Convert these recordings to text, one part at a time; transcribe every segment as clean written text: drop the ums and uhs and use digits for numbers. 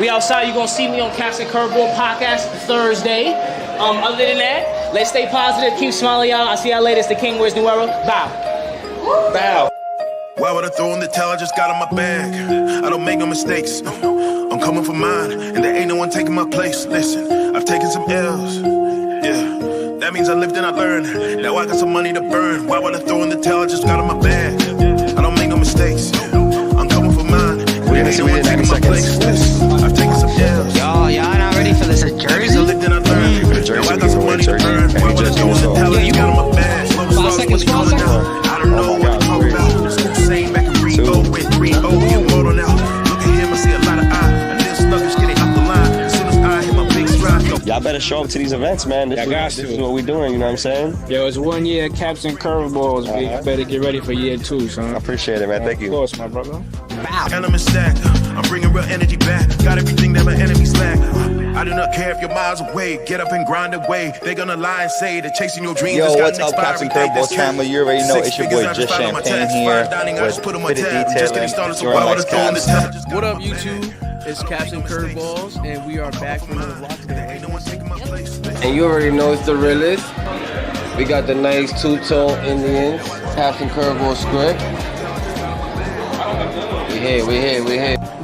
We outside. You're going to see me on Caps and Curveball podcast Thursday. Other than that, let's stay positive. Keep smiling, y'all. I'll see y'all later. It's the King Wears New Era. Bow. Bow. Why would I throw in the towel? I just got in my bag. I don't make no mistakes. I'm coming for mine, and there ain't no one taking my place. Listen, I've taken some L's. Yeah, that means I lived and I learned. Now I got some money to burn. Why would I throw in the towel? I just got in my bag. I don't make no mistakes. I'm coming for mine. We're gonna see within 90 seconds. Listen, I've taken some L's. Y'all not ready for this jersey? I lived and I learned. Now I got some money to burn. Why would I throw in the towel? I just got in my bag. 5 seconds, 5 seconds. I don't know what to talk about. Same back in 3-0 with 3-0, we immortal now. Look at him, I see a lot of eye. And this sluggish getting up the line. As soon as I hit my big stride. Y'all better show up to these events, man. This is what we're doing, you know what I'm saying? Yo, it's 1 year Caps and Curveballs. You better get ready for year 2, son. I appreciate it, man. Thank you. Of course, my brother. And I'm a stack. I'm bringing real energy back. Got everything that my enemies lack. I do not care if you're miles away. Get up and grind away. They're gonna lie and say that chasing your dreams. Yo, what's up, Caps and Curveballs family? You already know it's your boy Just Champagne here with Fitted Detailing. Your next Caps. What up, YouTube? It's Caps and Curveballs, and we are back for another vlog today. And you already know it's the realest. We got the nice two-tone Indians, Caps and Curveballs script. We here.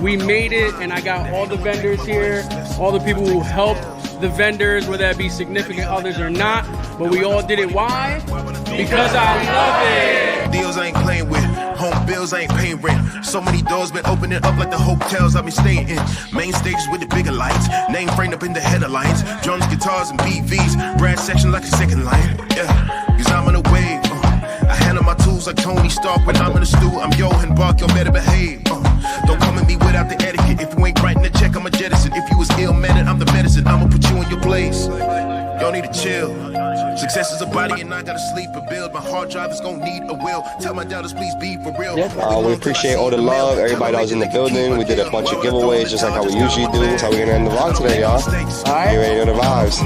We made it, and I got all the vendors here, all the people who helped the vendors, whether that be significant others or not, but we all did it. Why? Because I love it. Deals I ain't playing with. Home bills I ain't paying rent. So many doors been opening up like the hotels I've been staying in. Main stages with the bigger lights. Name framed up in the headlines. Drums, guitars, and BVs. Brass section like a second line. Yeah, cause I'm on a wave. I handle my tools like Tony Stark when I'm in the stew. I'm Johan Bark, you better behave. Don't come at me without the etiquette. If you ain't writing the check, I'm a jettison. If you was ill-mannered, I'm the medicine. I'ma put you in your place. Y'all need to chill. Success is a body and I gotta sleep and build. My hard drive is gonna need a will. Tell my doubters please be for real. We appreciate all the love, everybody that was in the building. We did a bunch of giveaways just like how we usually do. That's how we're gonna end the vlog today, y'all. Alright. You ready to know the vibes?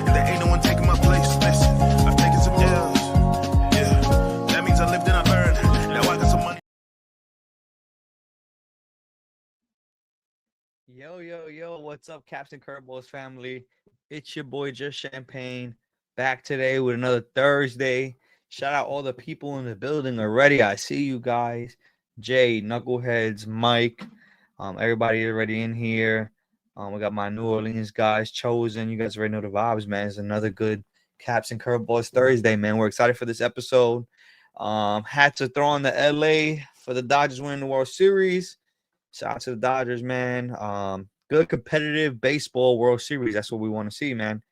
There ain't no one taking my place. Listen, I've taken some L's. Yeah, that means I lived and I learned. Now I got some money. Yo, what's up, Caps and Curveballs family? It's your boy Just Champagne, back today with another Thursday. Shout out all the people in the building already. I see you guys. Jay, Knuckleheads, Mike, everybody already in here. We got my New Orleans guys, Chosen. You guys already know the vibes, man. It's another good Caps and Curveballs Thursday, man. We're excited for this episode. Hats are thrown to LA for the Dodgers winning the World Series. Shout out to the Dodgers, man. Good competitive baseball World Series. That's what we want to see, man.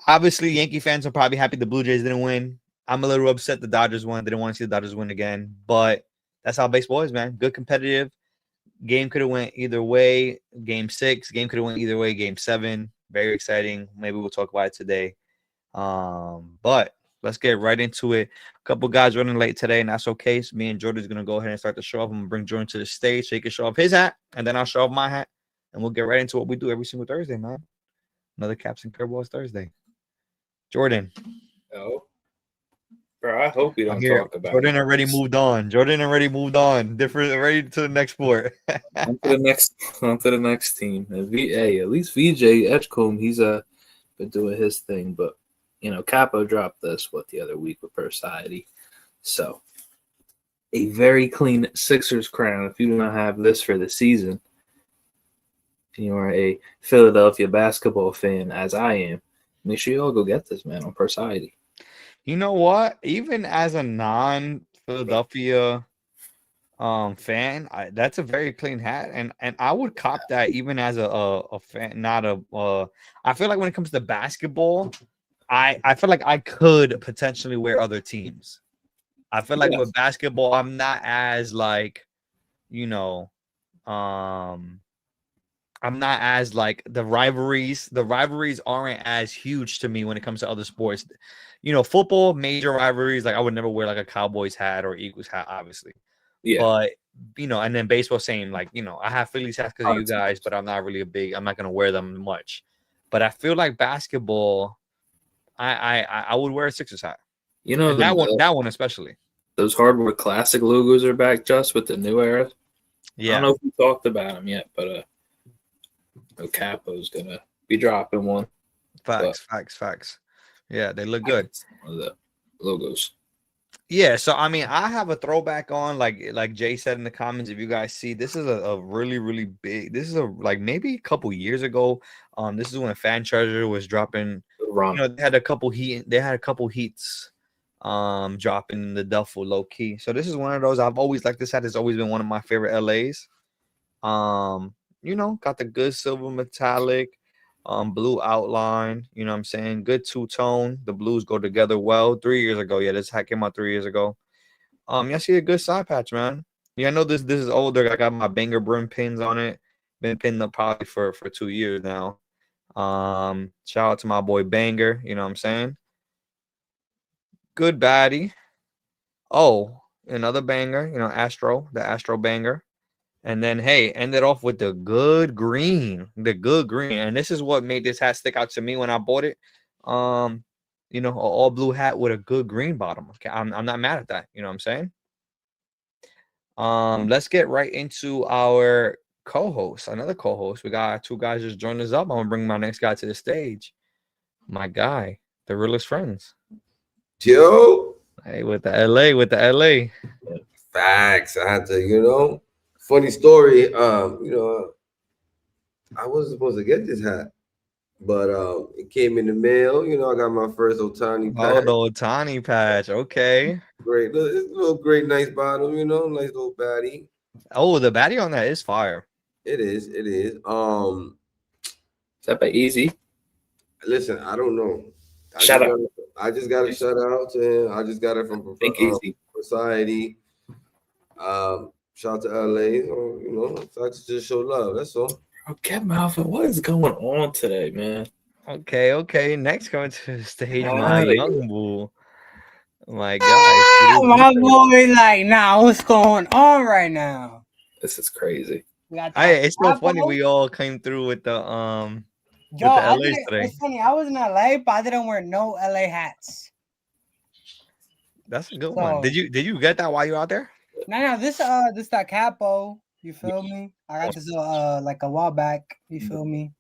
Obviously, Yankee fans are probably happy the Blue Jays didn't win. I'm a little upset the Dodgers won. Didn't want to see the Dodgers win again. But that's how baseball is, man. Good competitive. Game could have went either way. Game 6. Game could have went either way. Game 7. Very exciting. Maybe we'll talk about it today. But let's get right into it. A couple guys running late today, and that's okay. So me and Jordan's going to go ahead and start the show off. I'm going to bring Jordan to the stage so he can show off his hat, and then I'll show off my hat, and we'll get right into what we do every single Thursday, man. Another Caps and Curveballs Thursday. Jordan. Oh. Bro, I hope we don't talk about Jordan already moved on. Different, ready to the next sport. on to the next team. Hey, at least VJ Edgecombe, he's been doing his thing, but you know, Capo dropped this the other week with Persody. So a very clean Sixers crown. If you do not have this for the season, and you are a Philadelphia basketball fan, as I am, make sure you all go get this, man, on Persody. You know what? Even as a non-Philadelphia fan, that's a very clean hat, and I would cop that even as a fan. Not a. I feel like when it comes to basketball, I feel like I could potentially wear other teams. I feel like with basketball, I'm not as like, you know, I'm not as like the rivalries. The rivalries aren't as huge to me when it comes to other sports. You know, football, major rivalries. Like I would never wear like a Cowboys hat or Eagles hat, obviously. Yeah. But you know, and then baseball, same. Like you know, I have Phillies hats because of you guys, but I'm not really I'm not gonna wear them much. But I feel like basketball, I would wear a Sixers hat. You know, that one especially. Those Hardwood Classic logos are back, just with the new era. Yeah. I don't know if we talked about them yet, but Capo's gonna be dropping one. Facts. Yeah, they look good. One of the logos. Yeah, so I mean, I have a throwback on, like Jay said in the comments. If you guys see, this is a really big. This is like maybe a couple years ago. This is when Fan Treasure was dropping. Wrong. They had a couple heats, dropping the duffel low key. So this is one of those I've always liked. This hat has always been one of my favorite LAs. Got the good silver metallic, blue outline. You know what I'm saying? Good two-tone. The blues go together well. 3 years ago. Yeah, this hat came out 3 years ago. You see a good side patch, man. Yeah, I know this is older. I got my banger brim pins on it. Been pinned up probably for 2 years now. Shout out to my boy Banger. You know what I'm saying? Good baddie. Oh, another banger. The Astro banger. And then, hey, ended off with the good green. And this is what made this hat stick out to me when I bought it. An all blue hat with a good green bottom. Okay, I'm not mad at that. You know what I'm saying? Let's get right into our co-host. Another co-host. We got 2 guys just joined us up. I'm gonna bring my next guy to the stage. My guy, the realest friends. Yo. Hey, with the LA. Facts. I had to, funny story. I wasn't supposed to get this hat, but it came in the mail. I got my first Otani patch. Oh, the Otani patch. Okay. Great. It's a little great, nice bottom, nice little baddie. Oh, the baddie on that is fire. It is. Is that by Easy? Listen, I don't know. I just got a shout out to him. I just got it from Society. Shout out to LA. So I just show love. That's all. Okay, Malvin, what is going on today, man? Okay. Next coming to the stage, my young bull. My guy. My boy, like, what's going on right now? This is crazy. It's so funny we all came through with the with the LA today. It's funny, I was in LA, but I didn't wear no LA hats. That's a good one. Did you get that while you were out there? No, this that capo. You feel me? I got this like a while back. You feel me?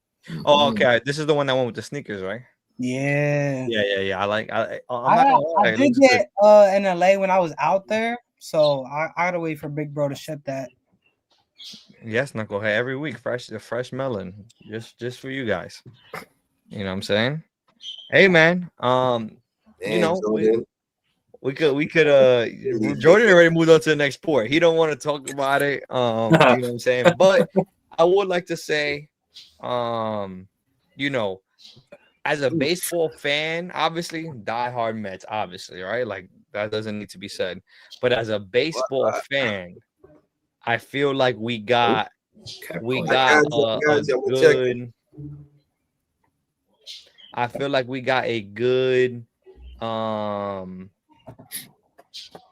Oh, okay. This is the one that went with the sneakers, right? Yeah. I did get in LA when I was out there, so I gotta wait for Big Bro to ship that. Yes, Knucklehead. Every week, fresh melon, just for you guys. You know what I'm saying? Hey, man. We could Jordan already moved on to the next sport. He don't want to talk about it. You know what I'm saying? But I would like to say, as a baseball fan, obviously, diehard Mets, obviously, right? Like that doesn't need to be said. But as a baseball fan, I feel like we got a good. I feel like we got a good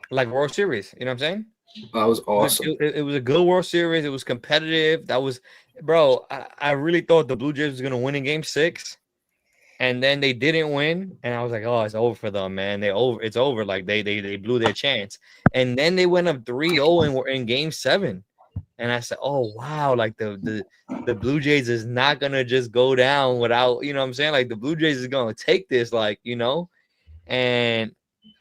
like World Series. You know what I'm saying? That was awesome. It was a good World Series. It was competitive. That was, bro. I really thought the Blue Jays was gonna win in Game 6, and then they didn't win. And I was like, oh, it's over for them, man. It's over. Like they blew their chance. And then they went up 3-0 and were in Game 7. And I said, oh wow, like the Blue Jays is not gonna just go down without, you know what I'm saying? Like the Blue Jays is gonna take this, and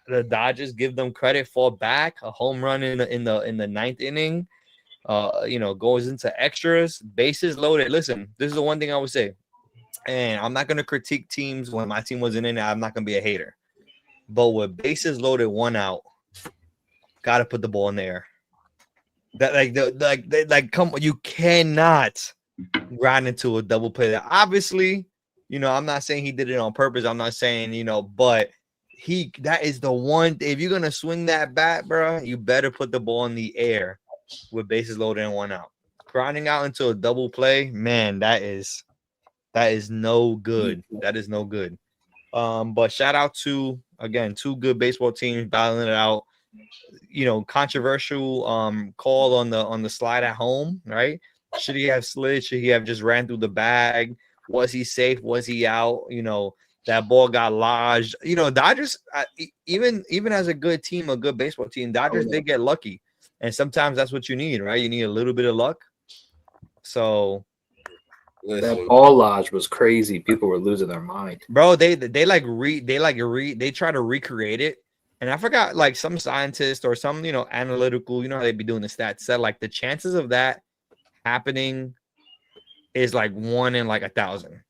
the Dodgers give them credit, fall back, a home run in the ninth inning, goes into extras, bases loaded. Listen, this is the one thing I would say, and I'm not gonna critique teams when my team wasn't in it. I'm not gonna be a hater, but with bases loaded, 1 out, gotta put the ball in the air. Come on, you cannot grind into a double play. That obviously, I'm not saying he did it on purpose. I'm not saying, but that is the one. If you're gonna swing that bat, bro, you better put the ball in the air with bases loaded and 1 out. Grinding out into a double play, man, that is no good. That is no good. But shout out to, again, 2 good baseball teams battling it out. Controversial call on the slide at home, right? Should he have slid? Should he have just ran through the bag? Was he safe? Was he out? That ball got lodged. Dodgers, even as a good team, a good baseball team, Dodgers did get lucky, and sometimes that's what you need, right? You need a little bit of luck. So That ball lodge was crazy. People were losing their mind, bro. They try to recreate it, and I forgot like some scientist or some analytical. You know how they be doing the stats. Said like the chances of that happening is like 1 in like 1,000.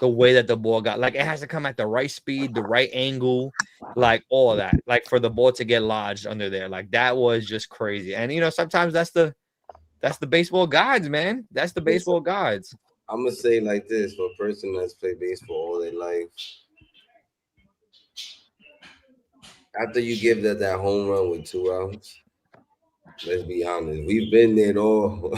The way that the ball got, like it has to come at the right speed, the right angle, like all of that, like for the ball to get lodged under there. Like that was just crazy. And sometimes that's the baseball gods, man. That's the baseball gods. I'm gonna say like this for a person that's played baseball all their life. After you give that home run with 2 outs, let's be honest, we've been there all.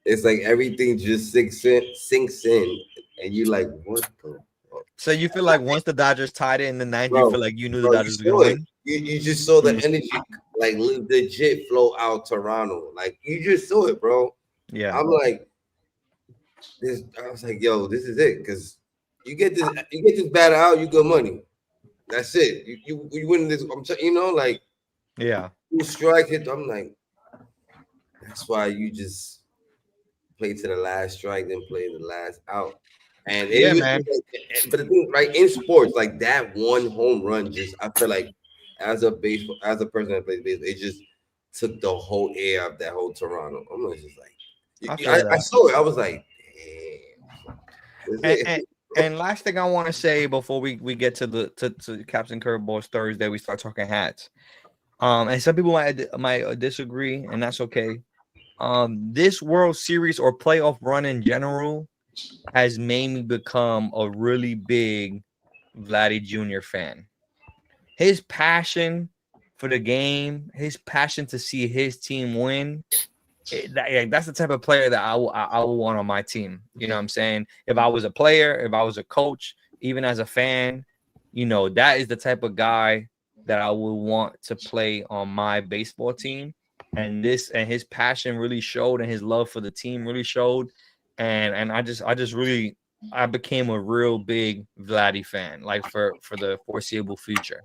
It's like everything just sinks in, and you like, what the fuck? So you feel like once the Dodgers tied it in the ninth, you feel like you knew the Dodgers were gonna win? You just saw the energy, like legit flow out Toronto. Like you just saw it, bro. Yeah. I'm like, this. I was like, yo, this is it, because you get this batter out, you good money. That's it. You win this. Like, yeah. You strike hit. I'm like, that's why you just play to the last strike, then play the last out. And man. But the thing, right, in sports, like that one home run, just I feel like as a person that plays baseball, it just took the whole air of that whole Toronto. I'm just like, I saw it. I was like, damn. And last thing I want to say before we get to Captain Curveballs Thursday, we start talking hats. And some people might disagree, and that's okay. This World Series or playoff run in general has made me become a really big Vladdy Jr. fan. His passion for the game, his passion to see his team win, that's the type of player that I will want on my team. You know what I'm saying? If I was a player, if I was a coach, even as a fan, that is the type of guy that I would want to play on my baseball team. And his passion really showed, and his love for the team really showed. And I became a real big Vladdy fan, like for the foreseeable future.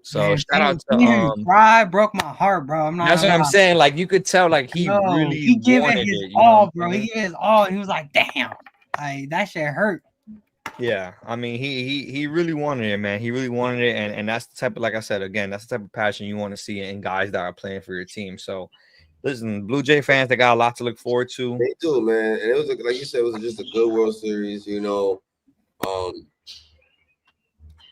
So shout out to Fry broke my heart, bro. That's what I'm saying. Like you could tell, like he gave it his all, bro. He gave his all, and he was like, "Damn, like that shit hurt." Yeah, I mean, he really wanted it, man. He really wanted it, and that's the type of, like I said again, that's the type of passion you want to see in guys that are playing for your team. So, listen, Blue Jay fans, they got a lot to look forward to. They do, man. And it was like you said, it was just a good World Series.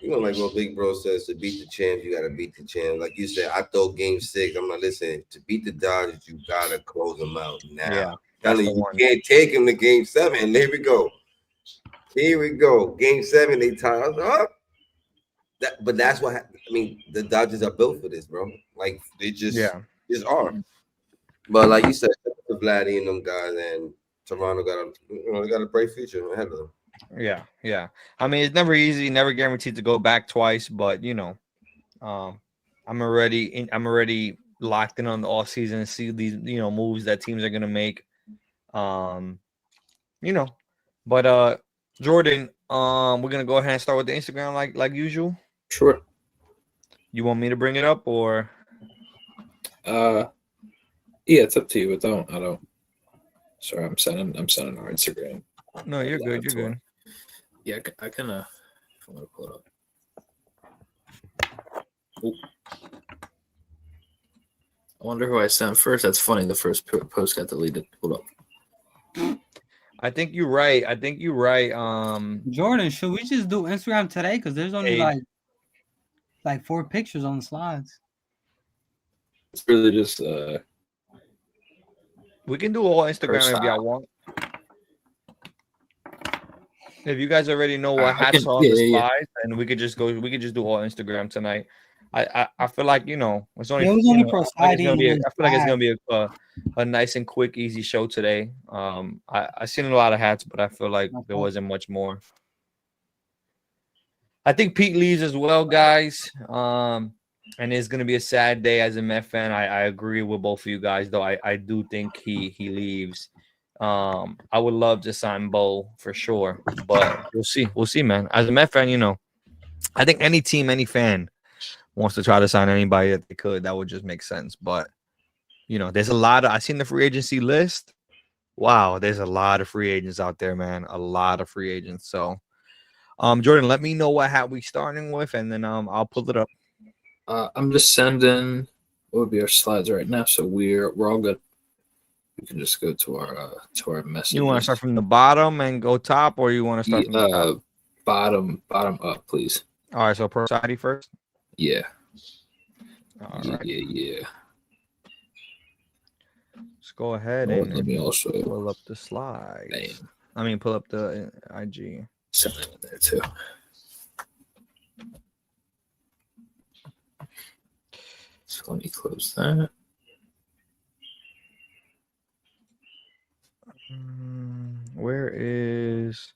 Like what Big Bro says, to beat the champs, you got to beat the champs. Like you said, I thought Game 6. I'm not listening. To beat the Dodgers, you got to close them out now. Yeah, you can't take them to Game 7. And here we go. Game 7, they tied up. But that's what the Dodgers are built for this, bro. Like they just are. But like you said, Vladdy and them guys, and Toronto got a bright future ahead of them. Yeah. I mean, it's never easy, never guaranteed to go back twice, but I'm already locked in on the off season and see these moves that teams are gonna make. But Jordan, we're gonna go ahead and start with the Instagram like usual. Sure. You want me to bring it up or? Yeah, it's up to you. But I don't. Sorry, I'm sending our Instagram. No, you're good. You're good. Yeah, I can. I'm gonna pull it up. Ooh. I wonder who I sent first. That's funny. The first post got deleted. Hold up. I think you're right. Jordan, should we just do Instagram today? Because there's only like 4 pictures on the slides. It's really just. We can do all Instagram if y'all want. If you guys already know what hats are on the slides, and we could just do all Instagram tonight. I feel like it's only. I feel like it's gonna be a nice and quick, easy show today. I seen a lot of hats, but I feel like there wasn't much more. I think Pete leaves as well, guys. And it's gonna be a sad day as a Met fan. I agree with both of you guys, though. I do think he leaves. I would love to sign Bo for sure, but we'll see, man. As a Met fan, I think any team, any fan wants to try to sign anybody that they could. That would just make sense. But there's a lot of. I seen the free agency list. Wow, there's a lot of free agents out there, man. A lot of free agents. So, Jordan, let me know what hat we starting with, and then I'll pull it up. I'm just sending what would be our slides right now, so we're all good. We can just go to our messages. You want to start from the bottom and go top, or you want to start from the top? Bottom up, please. All right, so pro society first. Yeah. All right. Yeah. Let's go ahead Oh, and let me also pull up the slides. Bam. I mean, pull up the IG. Send it in there too. So let me close that. Where is?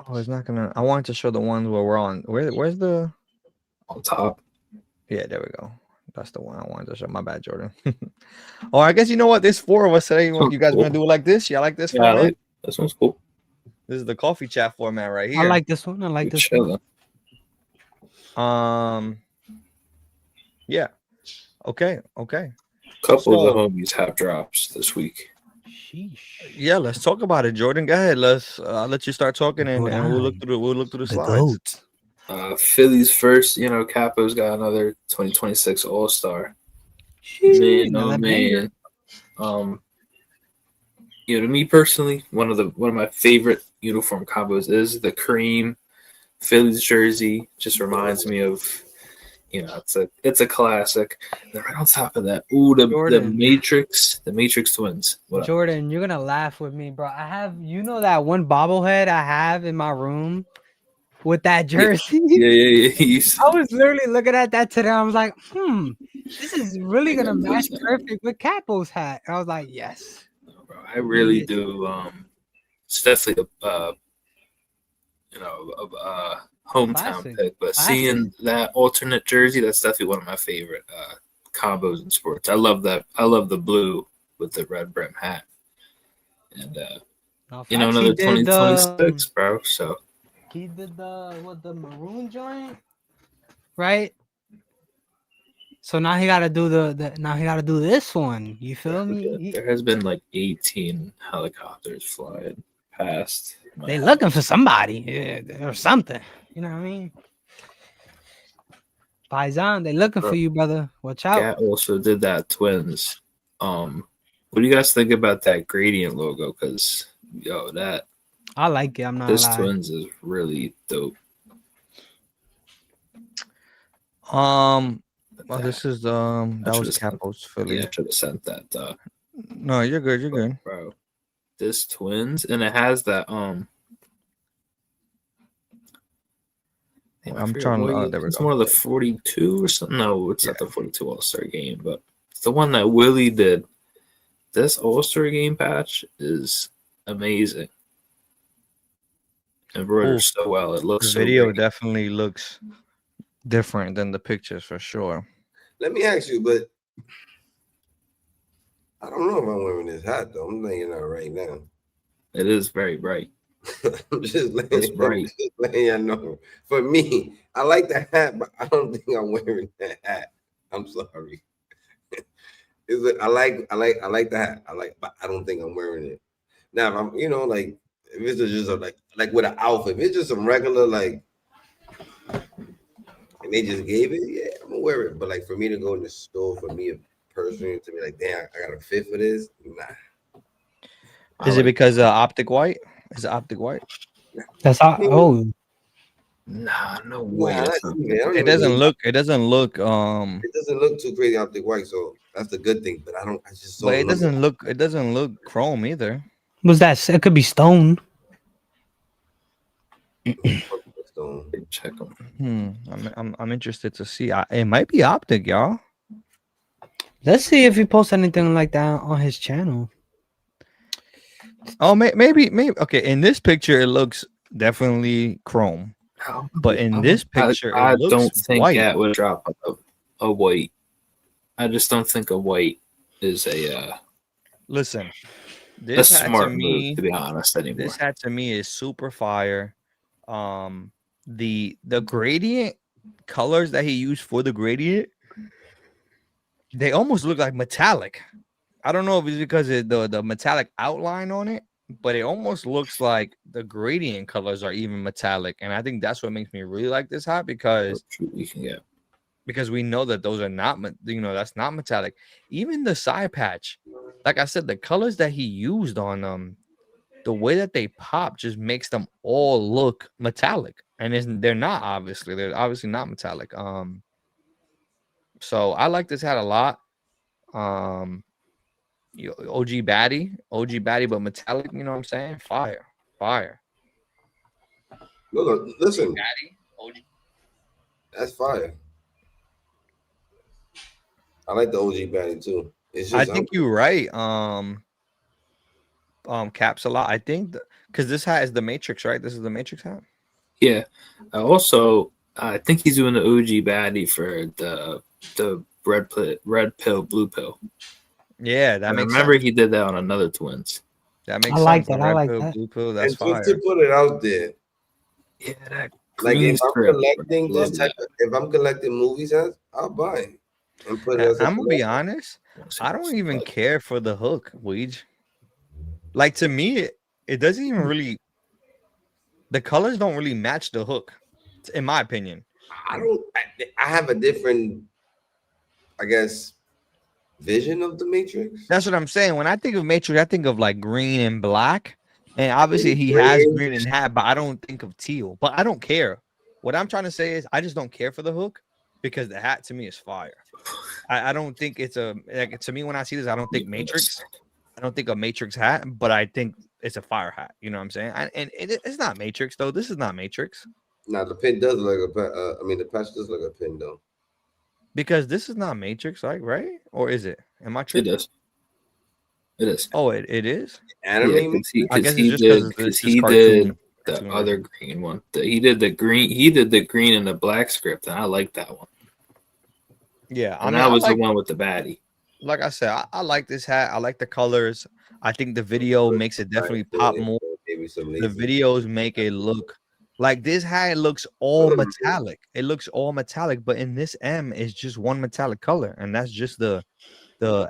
Oh, it's not gonna. I wanted to show the ones where we're on. Where's the? On top. Yeah, there we go. That's the one I wanted to show. My bad, Jordan. Oh, I guess you know what? There's 4 of us today. You guys want to do it like this? Y'all like this format? This one's cool. This is the coffee chat format right here. I like this one. I like this one. Yeah. Okay. Couple of the homies have drops this week. Sheesh. Yeah, let's talk about it, Jordan. Go ahead. I'll let you start talking, and we'll look through the slides. Philly's first, Capo's got another 2026 All-Star. Man, oh man. To me personally, one of my favorite uniform combos is the cream Phillies jersey. Just reminds me of, it's a classic. And then right on top of that, the Matrix twins. Jordan, you're gonna laugh with me, bro. I have that one bobblehead I have in my room with that jersey. Yeah. I was literally looking at that today. I was like, this is really gonna match perfect with Capo's hat. I was like, yes. Bro, I really do. It's definitely a hometown Classic. pick, but seeing that alternate jersey, that's definitely one of my favorite combos in sports. I love that. I love the blue with the red brim hat, and another 2026, bro. So he did the maroon joint, right? So now he got to do this one. You feel me? There has been like 18 helicopters flying past. They looking for somebody or something. You know what I mean? Paisan, they looking for you, brother. Watch out. Cat also did that twins. What do you guys think about that gradient logo? Because I like it. I'm not this lying. twins is really dope. Well, this is that was Capo's Philly. Yeah, I should have sent that. No, you're good. You're good, bro. This twins, and it has that I'm trying to. There we it's go. one of the 42 or something. No, it's not the 42 All-Star game, but it's the one that Willie did. This All-Star game patch is amazing. Embroidered so well. It looks the so video great. Definitely looks different than the pictures for sure. Let me ask you, but I don't know if I'm wearing this hat though. I'm laying out right now. It is very bright. I'm just letting you know. For me, I like the hat, but I don't think I'm wearing that hat. I'm sorry. I like the hat. But I don't think I'm wearing it. Now, if I'm, if it's just like with an outfit, if it's just some regular and they just gave it, yeah, I'm gonna wear it. But like for me to go in the store, for me personally to be like, damn, I got a fit for this. Nah. Is it because optic white? Is it optic white? That's how. Oh, nah, no way. It doesn't look. It doesn't look. It doesn't look too crazy optic white, so that's the good thing. But I just. But it doesn't look. It doesn't look chrome either. Was that? It could be stone. Check them. I'm interested to see. It might be optic, y'all. Let's see if he posts anything like that on his channel. Oh, maybe. Okay, in this picture, it looks definitely chrome. But in this picture, I it looks don't think white. that would drop a white. I just don't think a white is a. Listen, this a hat smart to me, move, to be honest. Anymore. This hat to me is super fire. The gradient colors that he used for the gradient, they almost look like metallic. I don't know if it's because of the metallic outline on it, but it almost looks like the gradient colors are even metallic, and I think that's what makes me really like this hat because we know that those are not, that's not metallic. Even the side patch, like I said, the colors that he used on them, the way that they pop just makes them all look metallic, and they're not obviously. They're obviously not metallic. So I like this hat a lot. OG baddie, but metallic. You know what I'm saying? Fire. Look, listen, Baddie, OG. that's fire. I like the OG batting too. It's just I think you're right. Caps a lot. I think because this hat is the Matrix, right? This is the Matrix hat. Yeah. Also, I think he's doing the OG baddie for the red pill, blue pill. Yeah, that makes remember sense. he did that on another Twins. That makes I sense. like that. The I red like pill, that. blue pill. That's and fire. just to put it out there. Yeah, that Like green if I'm strip, collecting this type if I'm collecting movies hats, I'll buy it and put it as I'm gonna be honest. I don't even care for the hook, Weege. Like to me, it doesn't even really. The colors don't really match the hook, in my opinion. I have a different, I guess, vision of the Matrix. That's what I'm saying. When I think of Matrix, I think of like green and black. And obviously he has green and hat, but I don't think of teal. But I don't care. What I'm trying to say is I just don't care for the hook because the hat to me is fire. I don't think it's like to me when I see this, I don't think Matrix. I don't think a Matrix hat, but I think it's a fire hat. You know what I'm saying? It's not Matrix though. This is not Matrix. Now the pin does look like the patch does look like a pin though. Because this is not Matrix, like right? Or is it? Am I tripping? It is. It is. Oh, it is. Anime. I guess he it's just because he did the other green one. He did the green and the black script, and I like that one. Yeah, and that was the one with the baddie. Like I said, I like this hat. I like the colors. I think the video makes it definitely pop more. The videos make it look like this hat looks all metallic. It looks all metallic, but in this M is just one metallic color, and that's just the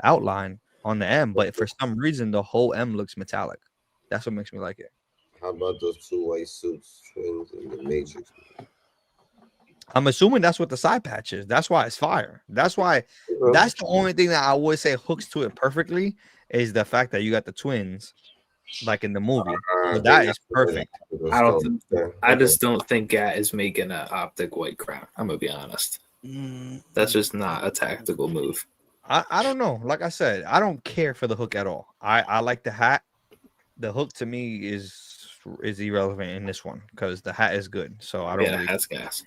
outline on the M. But for some reason, the whole M looks metallic. That's what makes me like it. How about those two white suits, twins in the Matrix? I'm assuming that's what the side patch is. That's why it's fire. That's why that's the only thing that I would say hooks to it perfectly is the fact that you got the twins like in the movie. So that is perfect. I just don't think Gat is making an optic white crown. I'm gonna be honest. That's just not a tactical move. I don't know. Like I said, I don't care for the hook at all. I like the hat. The hook to me is irrelevant in this one because the hat is good. So I don't really hat's gas.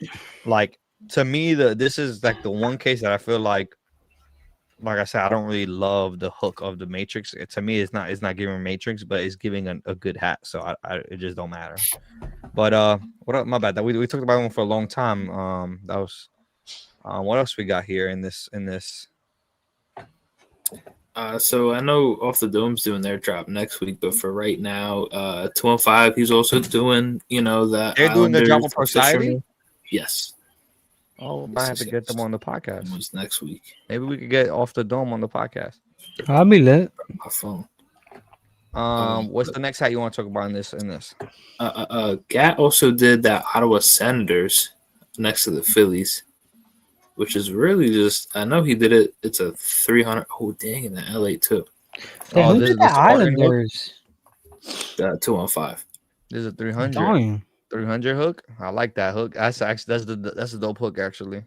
Like to me, this is like the one case that I feel like I said, I don't really love the hook of the Matrix. To me, it's not giving Matrix, but it's giving a good hat. So it just don't matter. But what up? My bad. We talked about one for a long time. That was what else we got here in this. So I know Off the Dome's doing their drop next week, but for right now, 215, he's also doing, that. They're doing the drop on Society? Yes. Oh, I have to get them on the podcast. It's next week. Maybe we could get Off the Dome on the podcast. I'll be lit. My phone. What's the next hat you want to talk about in this? Gat also did that Ottawa Senators next to the Phillies, which is really just, I know he did it. It's a 300. Oh, dang, in the LA too. Hey, who did the Islanders? 215. This is a 300. 300 hook. I like that hook. That's a dope hook actually.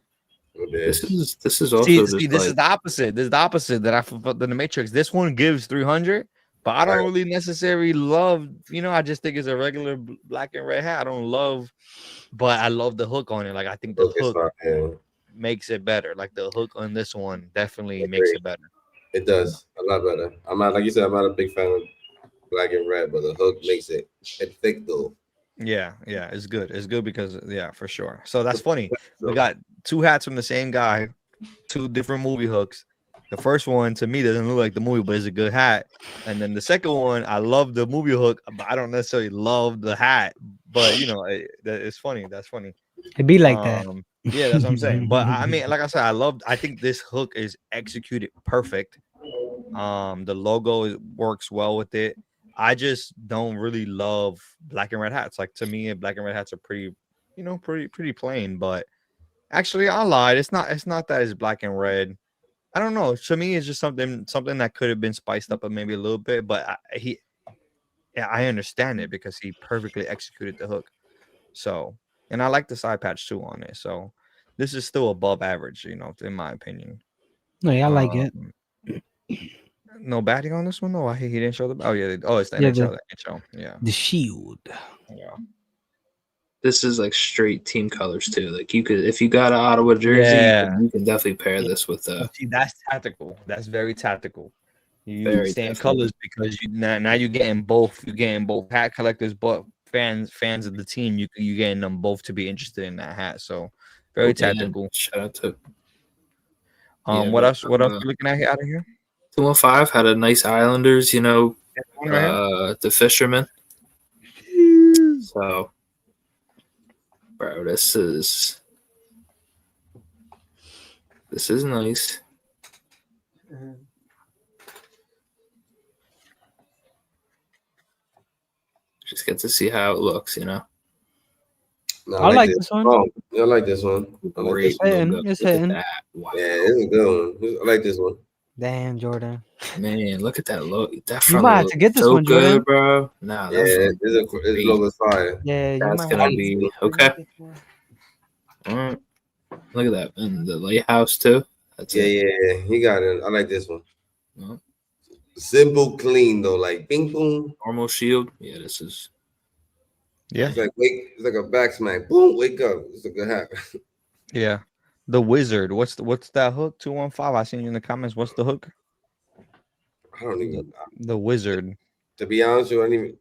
This is also this is the opposite. This is the opposite that I felt in the Matrix. This one gives 300, but I don't really necessarily love. I just think it's a regular black and red hat. I don't love, but I love the hook on it. Like I think the hook makes it better. Like the hook on this one definitely makes it better. It does a lot better. I'm not, like you said, I'm not a big fan of black and red, but the hook makes it thick though. Yeah, it's good. It's good because for sure. So that's funny. We got two hats from the same guy, two different movie hooks. The first one to me doesn't look like the movie, but it's a good hat. And then the second one, I love the movie hook, but I don't necessarily love the hat. But it's funny. That's funny. It'd be like that. Yeah, that's what I'm saying. But I mean, like I said, I think this hook is executed perfect. The logo works well with it. I just don't really love black and red hats. Like to me, black and red hats are pretty, pretty plain. But actually, I lied. It's not. It's not that it's black and red. I don't know. To me, it's just something that could have been spiced up, maybe a little bit. But I understand it because he perfectly executed the hook. So, and I like the side patch too on it. So, this is still above average, in my opinion. No, yeah, I like it. No batting on this one though. He didn't show the. Oh yeah. It's the Yeah, NHL. The NHL. Yeah. The shield. Yeah. This is like straight team colors too. Like you could, if you got an Ottawa jersey, you can definitely pair this with See, that's tactical. That's very tactical. You Very understand definitely. colors because now you're getting both. You're getting both hat collectors, but fans of the team. You getting them both to be interested in that hat. So very tactical. Shout out to. What else? What else are we looking at out of here? 215 had a nice Islanders. The fisherman. So, bro, this is nice. Just get to see how it looks, No, I like this one. Oh, I like this one. I like Great. It's hitting. Wow. Yeah, it's a good one. I like this one. Damn, Jordan. Man, look at that look. That You might have to get this so one, Jordan. good, bro. Nah, Yeah, this logo's fire. Yeah, you that's might gonna have be to okay. get this one. All right. Look at that. And the lighthouse too. That's Yeah, he got it. I like this one. Well, Simple, clean though, like bing boom. normal shield. Yeah, this is. Yeah. It's like a back smack. Boom, wake up. It's a good hat. Yeah. The wizard. What's that hook? 215. I seen you in the comments. What's the hook? I don't even. The wizard. To be honest with you,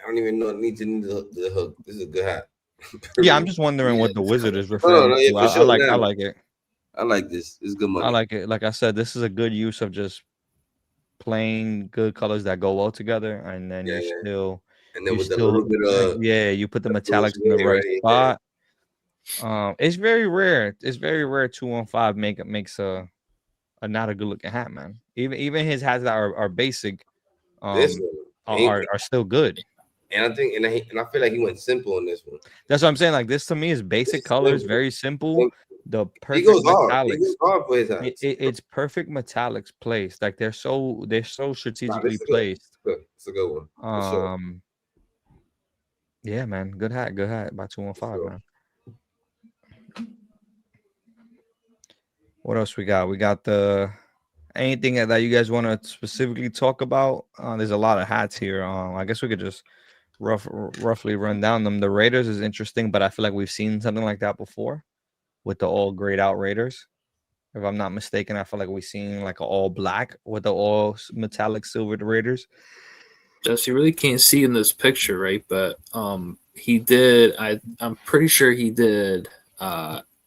I don't even know. Need the hook. This is a good hat. Yeah, I'm just wondering what the wizard is No, referring yeah, to. for I sure, like now. it. I like this. It's good money. I like it. Like I said, this is a good use of just plain good colors that go well together, and then you still. And then with a little bit of you put the metallics in the right spot. It's very rare. It's very rare 215 makes a not a good looking hat, man. Even his hats that are basic, this one are still good. And I think, and I feel like he went simple on this one. That's what I'm saying. Like this to me is basic colors, very simple. The perfect he goes metallics. hard. He goes hard for his hats. It's perfect metallics placed. Like they're so strategically it's placed. It's a good one. For sure. Yeah, man. Good hat by 215, man. What else we got? We got the anything that you guys want to specifically talk about? There's a lot of hats here. I guess we could just roughly run down them. The Raiders is interesting, but I feel like we've seen something like that before with the all grayed out Raiders. If I'm not mistaken, I feel like we've seen like an all black with the all metallic silvered Raiders. Just you really can't see in this picture, right? But he did. I'm pretty sure he did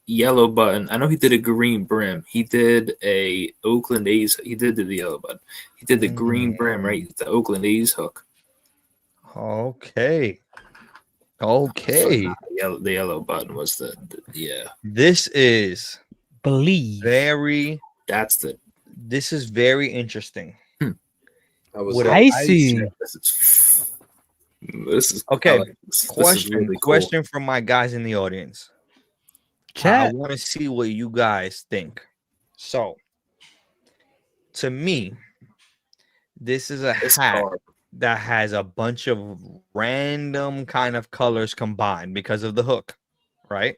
yellow button. I know he did a green brim. He did a Oakland A's. He did the yellow button. He did the green brim, right? The Oakland A's hook. Okay. The yellow button was the yeah. This is believe very. This is very interesting. Icy. This is okay. This is really cool. Question from my guys in the audience. Chat. I want to see what you guys think. So, to me, this is a hat that has a bunch of random kind of colors combined because of the hook, right?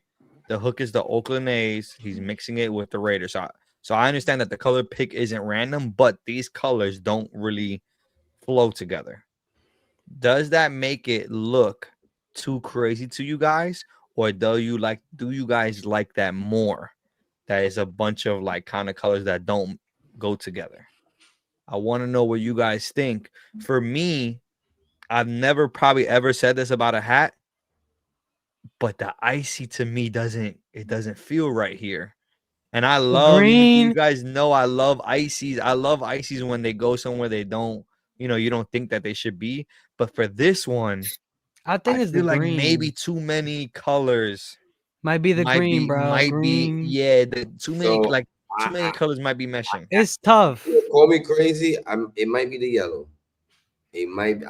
The hook is the Oakland A's. He's mixing it with the Raiders. So I understand that the color pick isn't random, but these colors don't really flow together. Does that make it look too crazy to you guys? Or do you guys like that more? That is a bunch of like kind of colors that don't go together. I want to know what you guys think. For me, I've never probably ever said this about a hat, but the icy to me doesn't feel right here. And I love green. You guys know I love ices. I love ices when they go somewhere they don't, you don't think that they should be. But for this one, I think it's the like green. maybe too many colors. Might be the green, bro. Might green. be, yeah. Too many. So, like too many colors might be meshing. It's tough. Call me crazy. It might be the yellow. It might.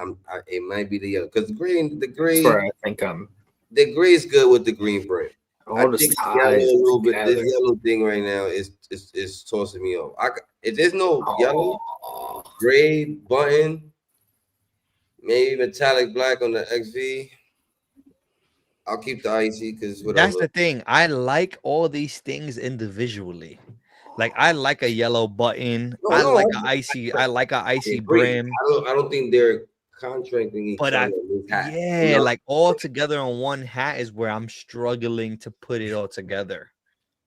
It might be the yellow because the gray. That's where I think the gray is good with the green print. All I this think yellow a ties little bit. together. This yellow thing right now is tossing me off. If there's no yellow, gray button, maybe metallic black on the XV, I'll keep the icy because whatever. That's the thing. I like all these things individually. Like I like a yellow button. I like an icy brim. I don't think they're contracting each other. Yeah, like all together on one hat is where I'm struggling to put it all together.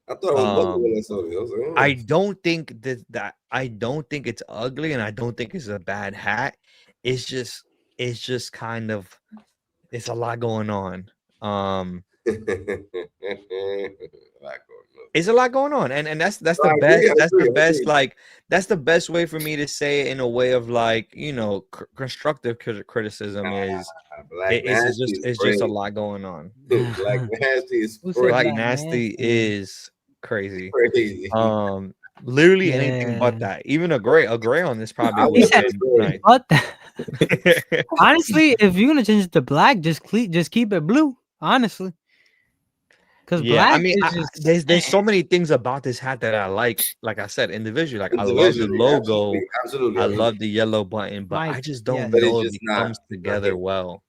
I thought it was ugly when I saw it. I was like, I don't think I don't think it's ugly, and I don't think it's a bad hat. It's just kind of, it's a lot going on. It's a lot going on, and that's the best. That's the best. Like that's the best way for me to say it in a way of like, you know, constructive criticism is. It's just a lot going on. Black Nasty is Black Nasty is crazy. Literally anything but that. Even a gray on this probably would have been nice. But honestly, if you're gonna change it to black, just keep it blue. Honestly, because black. I mean, there's so many things about this hat that I like. Like I said, individually, like I love the logo. Absolutely. I love the yellow button, but I just don't know if it comes together well.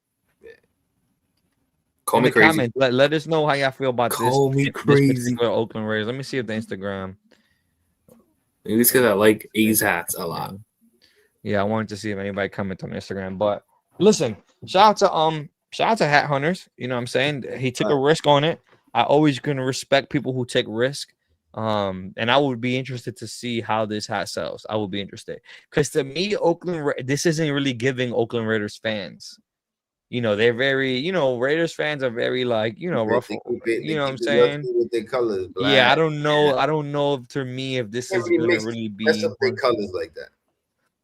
Call me crazy. Comment, let us know how y'all feel about this particular Oakland Raiders. Let me see if the Instagram. Maybe it's because I like A's hats a lot. Yeah, I wanted to see if anybody commented on Instagram. But listen, shout out to Hat Hunters. You know what I'm saying? He took a risk on it. I always gonna respect people who take risk. And I would be interested to see how this hat sells. I would be interested. Because to me, this isn't really giving Oakland Raiders fans. You know, they're very, you know, Raiders fans are very like, you know, rough. You know what I'm saying? With their colors, black. Yeah, I don't know. I don't know to me if this is gonna really be colors like that.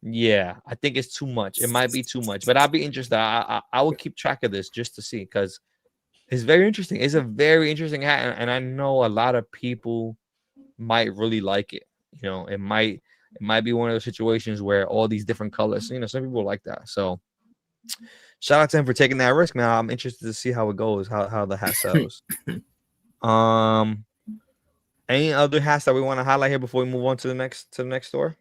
Yeah, I think it's too much. It might be too much, but I'll be interested. I will keep track of this just to see, because it's very interesting. It's a very interesting hat, and I know a lot of people might really like it. You know, it might be one of those situations where all these different colors. You know, some people like that. So shout out to him for taking that risk, man. I'm interested to see how it goes, how the hat sells. Any other hats that we want to highlight here before we move on to the next store?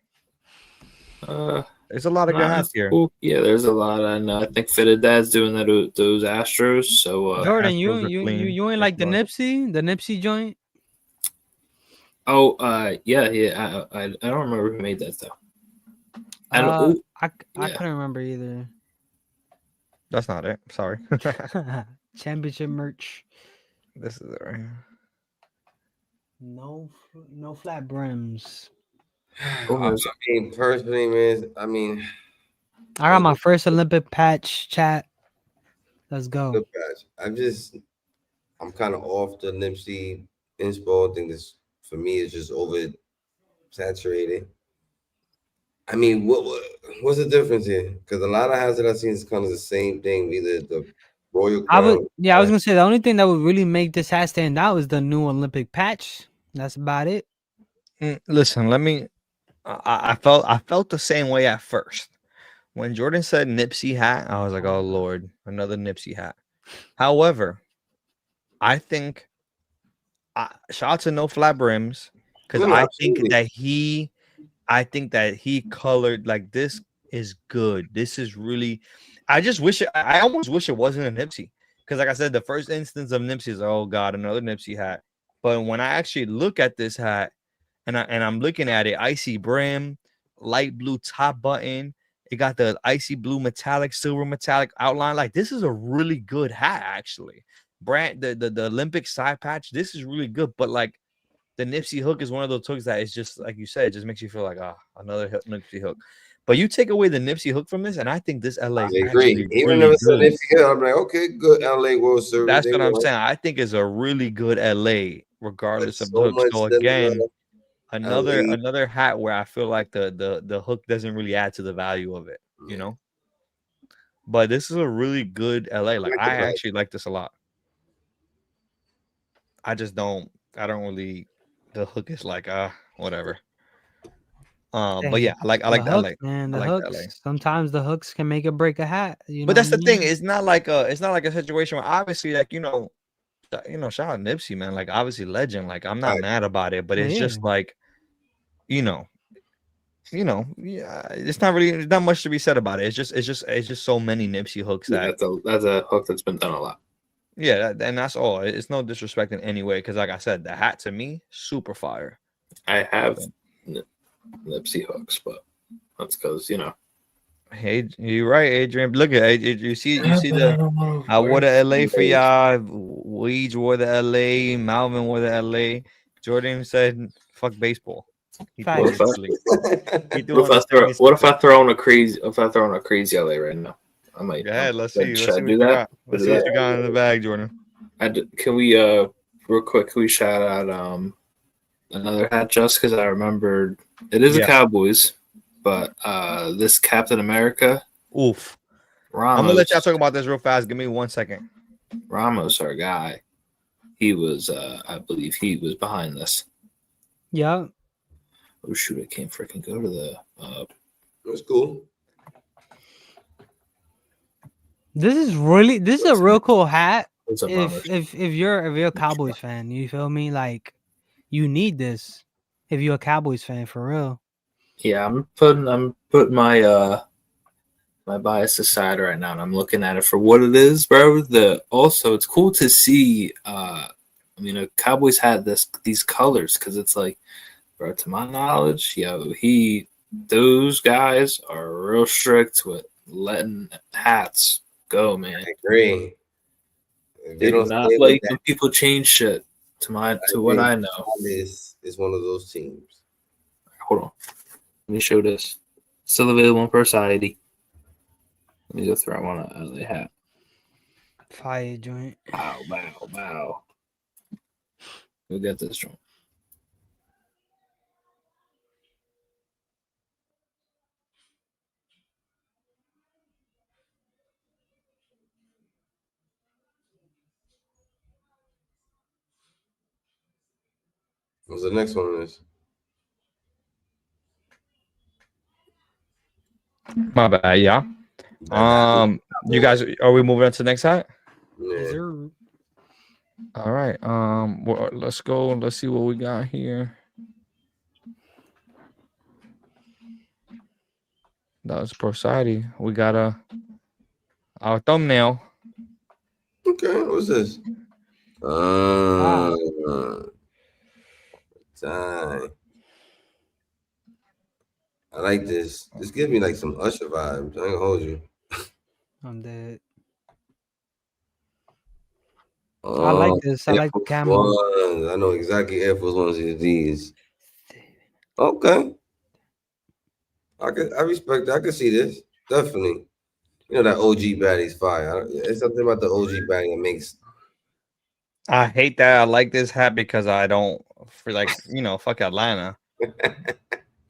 There's a lot of good hats here. Cool. Yeah, there's a lot. And I think Fitted Dad's doing those Astros. So Jordan, Astros you ain't like the Nipsey joint? Oh, yeah. I don't remember who made that though. I couldn't remember either. That's not it. Sorry. Championship merch. This is it right here. No flat brims. I mean, personally, man. I mean, I got my first Olympic patch. Chat. Let's go. I'm kind of off the Nipsey inspo. I think this for me is just over saturated. I mean, what's the difference here? Because a lot of hats that I've seen is kind of the same thing. Either the Royal Crown. I was gonna say the only thing that would really make this hat stand out is the new Olympic patch. That's about it. Listen, let me. I felt the same way at first. When Jordan said Nipsey hat, I was like, oh Lord, another Nipsey hat. However, I think shout out to No Flat Brims, because I think that he colored, like, this is good. This is really, I almost wish it wasn't a Nipsey, because like I said, the first instance of Nipsey is, oh God, another Nipsey hat. But when I actually look at this hat, and I'm looking at it, icy brim, light blue top button. It got the icy blue metallic, silver metallic outline. Like, this is a really good hat, actually. The Olympic side patch, this is really good. But like, the Nipsey hook is one of those hooks that is just, like you said, it just makes you feel like, another Nipsey hook. But you take away the Nipsey hook from this, and I think this LA. I agree. Even though it's a Nipsey hook, I'm like, okay, good LA World Series. That's what I'm saying. I think it's a really good LA, regardless of the hook. So again, another hat where I feel like the hook doesn't really add to the value of it, you know. But this is a really good LA. Like, I actually like this a lot. I don't really. The hook is like whatever. Hey, But yeah, I like the the hooks, LA. man. I The like the hooks. LA. Sometimes the hooks can make or break a hat. You know But that's what the I thing. mean? It's not like a situation where obviously like shout out Nipsey, man. Like obviously legend. Like I'm not mad about it, but Oh, it's yeah. just like, yeah, it's not much to be said about it. It's just so many Nipsey hooks Yeah, that that's a hook that's been done a lot. yeah, and that's all. It's no disrespect in any way because like I said, the hat to me super fire. I have Nipsey hooks, but that's because Hey, you're right, Adrian. Look at you see the I wore the LA for y'all. Weege wore the LA. Malvin wore the LA. Jordan said, "Fuck baseball." He threw What on if the I, sleeve. He threw what on the what if I throw on a crazy LA right now? I might. Go ahead. Let's Should see. Let's I see what do you that? got. Let's see what you got in the bag, Jordan. Can we real quick? Can we shout out another hat just because I remembered it is a Cowboys, but this Captain America. Oof. Ramos, I'm gonna let y'all talk about this real fast. Give me 1 second. Ramos, our guy. He was, I believe, he was behind this. Yeah. Oh shoot! I can't freaking go to the. That's cool. This is a real cool hat. What's up, If you're a Cowboys fan, you feel me? Like you need this if you're a Cowboys fan for real. Yeah, I'm putting my my bias aside right now, and I'm looking at it for what it is, bro. Also, it's cool to see. Cowboys had these colors because it's like, bro. To my knowledge, those guys are real strict with letting hats go, man. I agree. They do not like when people change shit. To what I know, this is one of those teams. Hold on, let me show this. Still available on Society. Let me go throw on a LA hat. Fire joint. Wow. We'll get this joint. What's the next one is? My bad. Yeah. You guys, are we moving on to the next hat? Yeah. All right. Well, let's go. Let's see what we got here. That was Society. We got our thumbnail. Okay, what's this? Time. I like this. This gives me like some Usher vibes. I ain't gonna hold you. I'm dead. I like this. I like the camo. Ones. I know exactly Air Force Ones is these. Okay. I respect that. I can see this. Definitely. You know that OG baddie's fire. It's something about the OG baddie that makes. I hate that I like this hat because I don't fuck Atlanta.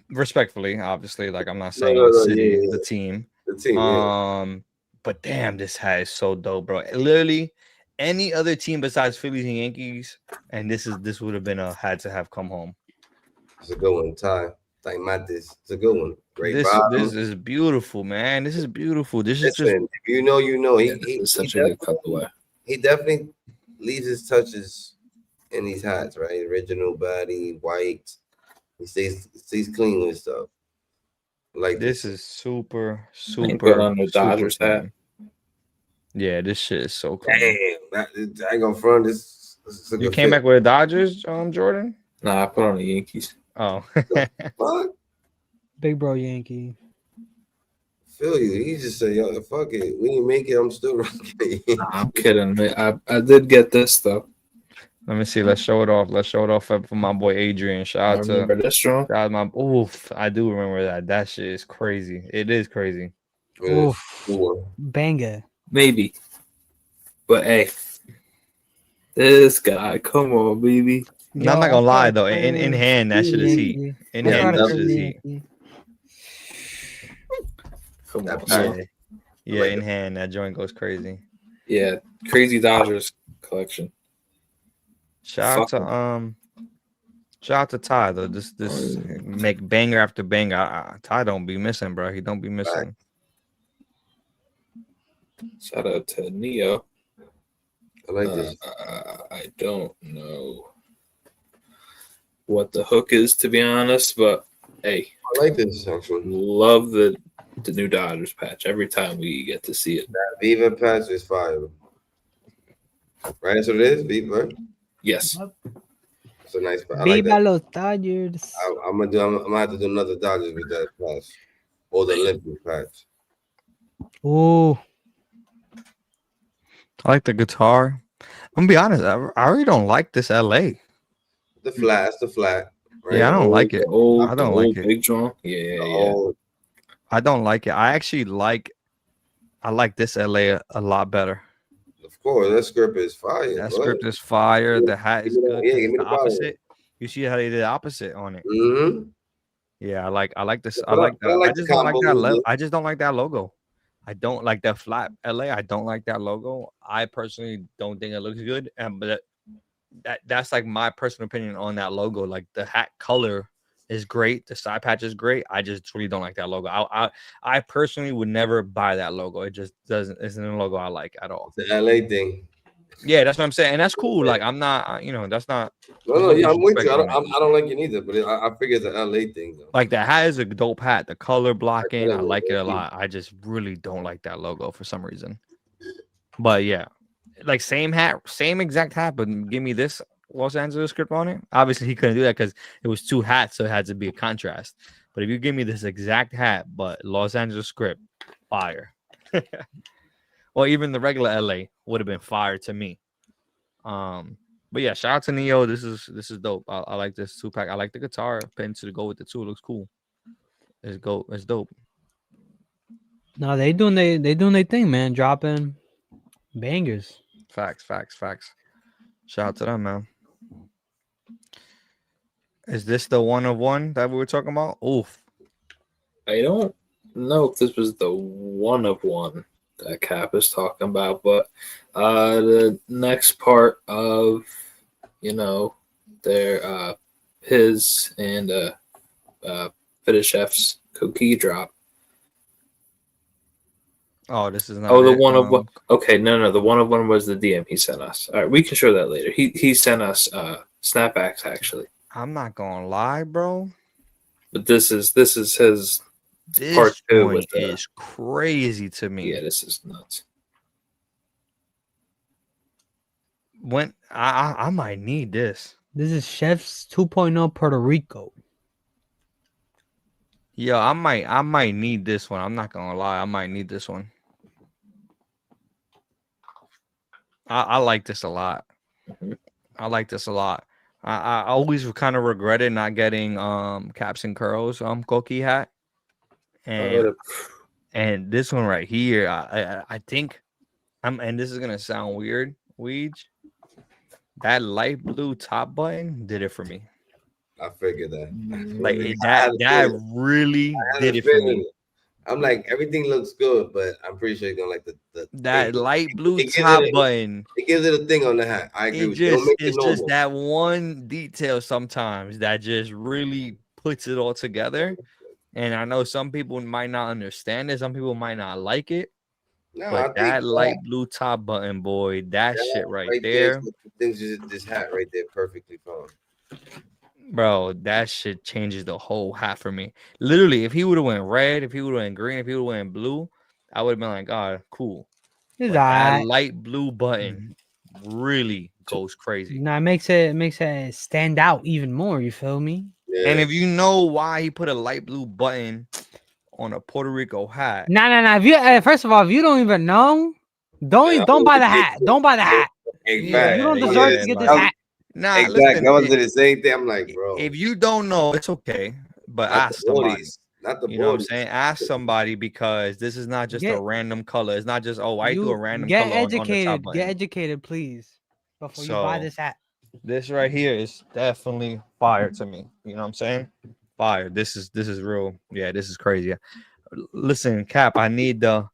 Respectfully, obviously, like I'm not saying the city, the team. The team. But damn, this hat is so dope, bro. Literally, any other team besides Phillies and Yankees, and this would have been a had to have come home. It's a good one, Ty. Like Matis. It's a good one. Great. This is beautiful, man. This is beautiful. This is just if you know. He's such a good colorway. He definitely leaves his touches in these hats, right? Original body, white. He stays clean with stuff. Like this is super on the Dodgers hat. Yeah, this shit is so cool. Damn, I ain't gonna front this. You came back with the Dodgers, Jordan? Nah, I put on the Yankees. Oh, fuck, big bro Yankee. Feel you. He just said, "Yo, fuck it. We didn't make it. I'm still rocking." Nah, I'm kidding. I did get this though. Let me see. Let's show it off. Let's show it off for my boy Adrian. Shout out to this strong. Shout out oof, I do remember that. That shit is crazy. It is crazy. Oof. Banger. Maybe. But hey, this guy, come on, baby. No, I'm not gonna lie though. In hand, that shit is heat. In hand, that shit is heat. Come on. Yeah, in hand, that joint goes crazy. Yeah, crazy Dodgers collection. Shout out Shout out to Ty though. This make banger after banger. Ty don't be missing, bro. He don't be missing. Shout out to Neo. I like this. I don't know what the hook is, to be honest, but hey, I like this actually. Love the new Dodgers patch every time we get to see it. That Viva patch is fire. Right, that's what it is, Viva. Yes. It's a nice patch. I Viva like that. los Dodgers. I'm gonna have to do another Dodgers with that patch. Or the Olympic patch. Ooh. I like the guitar. I'm gonna be honest. I really don't like this LA. The flat. Right? Yeah, I don't like it. I don't like it. Big drum. Yeah. I don't like it. I actually like. I like this LA a lot better. Of course, that script is fire. That script is fire. The hat is good. Yeah, give me the the bottle. opposite. You see how they did the opposite on it. Mm-hmm. Yeah, I like this. Yeah, I like that. like I the just don't like combo that. movement. I just don't like that logo. I don't like that flat LA. I don't like that logo. I personally don't think it looks good. But that's like my personal opinion on that logo. Like the hat color is great. The side patch is great. I just really don't like that logo. I personally would never buy that logo. It just isn't a logo I like at all. The LA thing. Yeah, that's what I'm saying, and that's cool. Like I'm not, that's not. No, yeah, I'm with you. I don't like it either, but I figure it's an LA thing though. Like the hat is a dope hat. The color blocking, I like it a lot. I just really don't like that logo for some reason. But yeah, like same hat, same exact hat, but give me this Los Angeles script on it. Obviously, he couldn't do that because it was two hats, so it had to be a contrast. But if you give me this exact hat, but Los Angeles script, fire. Or even the regular LA would have been fire to me. But yeah, shout out to Neo. This is dope. I like this 2-pack. I like the guitar pin to go with the 2. It looks cool. It's dope. No, they doing their thing, man. Dropping bangers. Facts. Shout out to them, man. Is this the 1 of 1 that we were talking about? Oof. I don't know if this was the 1 of 1 that Cap is talking about, but the next part of their his and Fitted Chef's cookie drop. Oh, this is not. Oh, the 1 of 1. Okay, no, the 1 of 1 was the DM he sent us. All right, we can show that later. He sent us snapbacks actually. I'm not gonna lie, bro. But this is his. This part 2 one is crazy to me. Yeah, this is nuts. When I might need this. This is Chef's 2.0 Puerto Rico. Yeah, I might need this one. I'm not gonna lie, I might need this one. I like this a lot. I like this a lot. I always kind of regretted not getting Caps and Curls Koki hat. And this one right here, I think and this is gonna sound weird, Weege. That light blue top button did it for me. I figured that. Like that really did it for me. I'm like, everything looks good, but I'm pretty sure you're gonna like the that light blue top button. It gives it a thing on the hat. I agree with you. It's just that one detail sometimes that just really puts it all together. And I know some people might not understand it. Some people might not like it. No, but that light blue top button, boy, that shit right there. This hat right there perfectly fine. Bro, that shit changes the whole hat for me. Literally, if he would have went red, if he would have went green, if he would have went blue, I would have been like, oh, cool. That light blue button really goes crazy. Now it makes it stand out even more. You feel me? Yeah. And if you know why he put a light blue button on a Puerto Rico hat, nah. If you first of all, if you don't even know, don't buy the hat. Don't buy the hat. Exactly. You don't deserve to get this hat. Nah, exactly. Listen, I was doing the same thing. I'm like, bro. If you don't know, it's okay. But ask somebody. Not the you know what I'm saying? Ask somebody, because this is not just a random color. It's not just I do a random color. Get educated. Get educated, please, before you buy this hat. This right here is definitely fire to me. You know what I'm saying? Fire. This is real. Yeah, this is crazy. Listen, Cap, I need the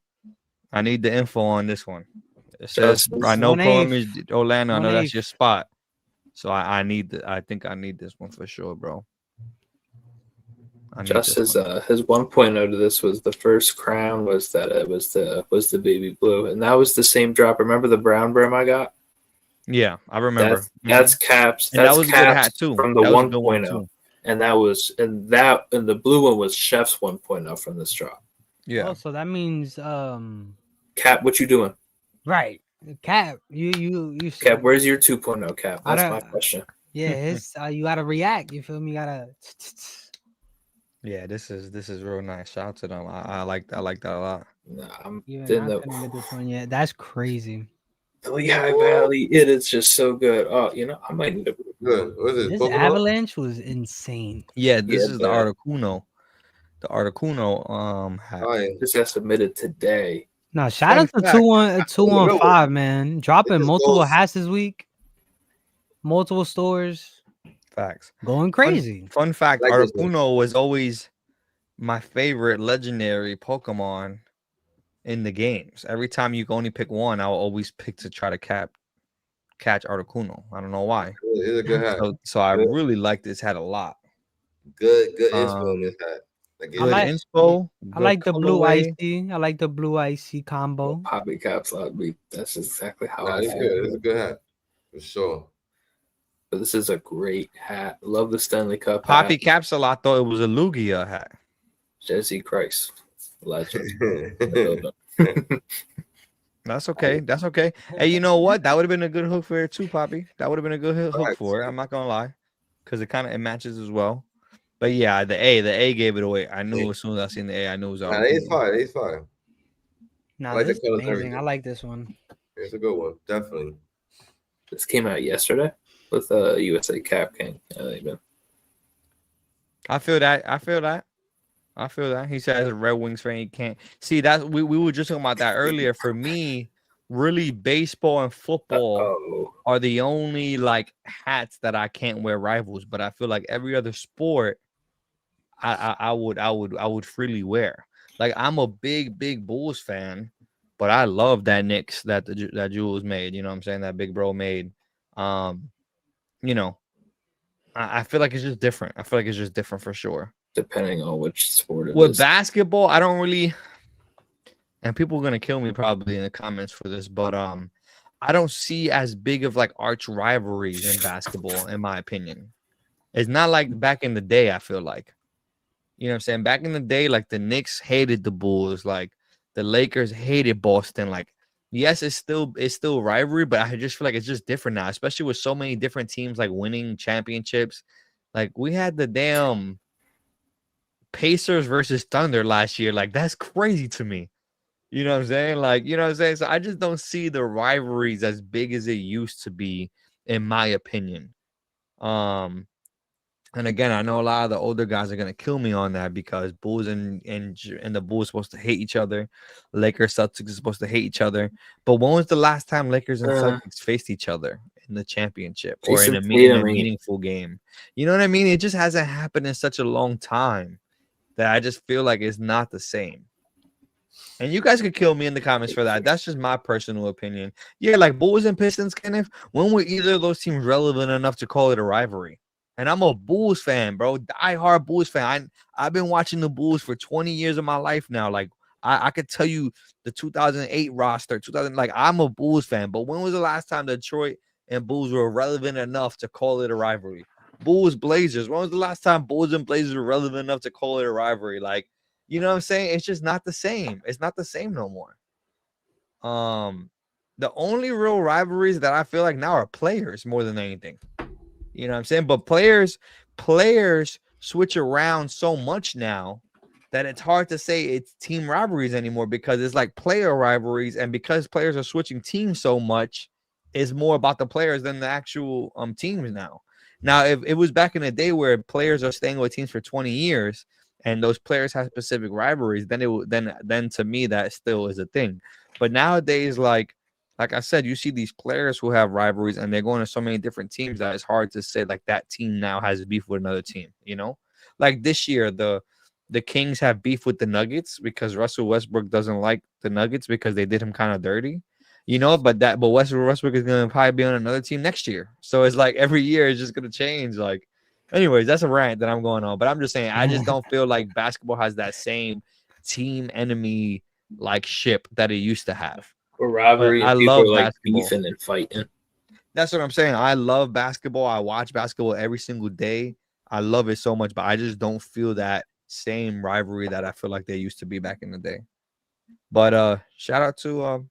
info on this one. It says I know Columbus, Orlando. I know that's your spot. So I think I need this one for sure, bro. Just his 1.0 to this was the first crown was that it was the baby blue, and that was the same drop. Remember the brown brim I got? Yeah, I remember. That's caps. And That's that was caps a good hat too. From the That was a good one 1.0. too. And the blue one was Chef's 1.0 from this drop. Yeah. Oh, so that means Cap, what you doing? right. Cap, you Cap, where's your 2.0, Cap? That's my question. Yeah, his you gotta react. You feel me? You gotta. Yeah, this is real nice. Shout out to them. I like that a lot. Nah, I'm You're not gonna get this one yet. That's crazy. The Lehigh Valley, it is just so good. Oh, I might need a good. What is this avalanche was insane. Yeah, this is the Articuno. The Articuno hat. This got submitted today. No, shout out to 215, man. Dropping multiple hats this week. Multiple stores. Facts. Going crazy. Fun fact, Articuno was always my favorite legendary Pokemon in the games. Every time you can only pick one, I'll always pick to try to catch Articuno. I don't know why. It's a good hat. So I really like this hat a lot. Good inspo in this hat. I like the blue icy. I like the blue icy combo. Poppy caps, that's exactly how I it's feel. good. It's a good hat for sure. But this is a great hat. Love the Stanley Cup. Poppy caps a lot though. It was a Lugia hat. Jesse Christ, legend. That's okay. That's okay. Hey, you know what? That would have been a good hook for it too, Poppy. That would have been a good hook for it. I'm not gonna lie, because it matches as well. But yeah, the A gave it away. I knew as soon as I seen the A, I knew it was out. It's fine. Nah, this is amazing. I like this one. It's a good one, definitely. This came out yesterday with USA Cap King. I feel that. He says a Red Wings fan, he can't see that. We were just talking about that earlier. For me, really, baseball and football are the only like hats that I can't wear rivals. But I feel like every other sport, I would freely wear. Like I'm a big Bulls fan, but I love that Knicks that Jules made. You know what I'm saying? That Big Bro made. I feel like it's just different. I feel like it's just different for sure. Depending on which sport it is. With basketball, I don't really, and people are gonna kill me probably in the comments for this, but I don't see as big of like arch rivalries in basketball, in my opinion. It's not like back in the day, I feel like. You know what I'm saying? Back in the day, like the Knicks hated the Bulls, like the Lakers hated Boston. Like, yes, it's still rivalry, but I just feel like it's just different now, especially with so many different teams like winning championships. Like we had the damn Pacers versus Thunder last year. Like that's crazy to me. You know what I'm saying? Like, you know what I'm saying? So I just don't see the rivalries as big as it used to be, in my opinion. And again, I know a lot of the older guys are gonna kill me on that because Bulls and the Bulls are supposed to hate each other. Lakers Celtics are supposed to hate each other. But when was the last time Lakers and Celtics faced each other in the championship or in a meaningful game? You know what I mean? It just hasn't happened in such a long time that I just feel like it's not the same. And you guys could kill me in the comments for that. That's just my personal opinion. Yeah, like Bulls and Pistons, Kenneth. When were either of those teams relevant enough to call it a rivalry? And I'm a Bulls fan, bro. Die-hard Bulls fan. I've been watching the Bulls for 20 years of my life now. Like, I could tell you the 2008 roster, 2000. Like, I'm a Bulls fan. But when was the last time Detroit and Bulls were relevant enough to call it a rivalry? Bulls, Blazers. When was the last time Bulls and Blazers were relevant enough to call it a rivalry? Like, you know what I'm saying? It's just not the same. It's not the same no more. The only real rivalries that I feel like now are players more than anything. You know what I'm saying? But players switch around so much now that it's hard to say it's team rivalries anymore because it's like player rivalries. And because players are switching teams so much, it's more about the players than the actual teams now. Now, if it was back in the day where players are staying with teams for 20 years and those players have specific rivalries, then to me that still is a thing. But nowadays, like I said, you see these players who have rivalries and they're going to so many different teams that it's hard to say like that team now has beef with another team, you know? Like this year, the Kings have beef with the Nuggets because Russell Westbrook doesn't like the Nuggets because they did him kind of dirty. You know, but Westbrook is gonna probably be on another team next year. So it's like every year is just gonna change. Like, anyways, that's a rant that I'm going on. But I'm just saying, I just don't feel like basketball has that same team enemy like ship that it used to have. Or rivalry, But I and people love are like basketball. beefing and fighting. That's what I'm saying. I love basketball. I watch basketball every single day. I love it so much, but I just don't feel that same rivalry that I feel like they used to be back in the day. But shout out to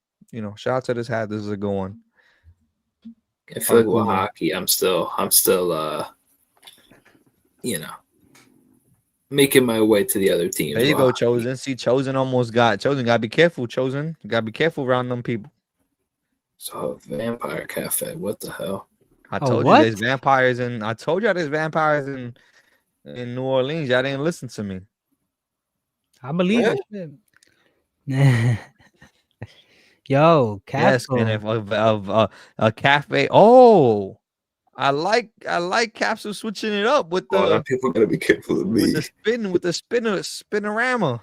shout out to this hat. This is a good one. I feel like with hockey, I'm still making my way to the other teams. There you go, Chosen. See, Chosen gotta be careful, Chosen. You gotta be careful around them people. So Vampire Cafe, what the hell? I told you there's vampires in New Orleans. Y'all didn't listen to me. I believe it. Yo, Capsule. Yes, and of a cafe. Oh, I like Capsule switching it up with the people gotta be careful of me. with the spinorama.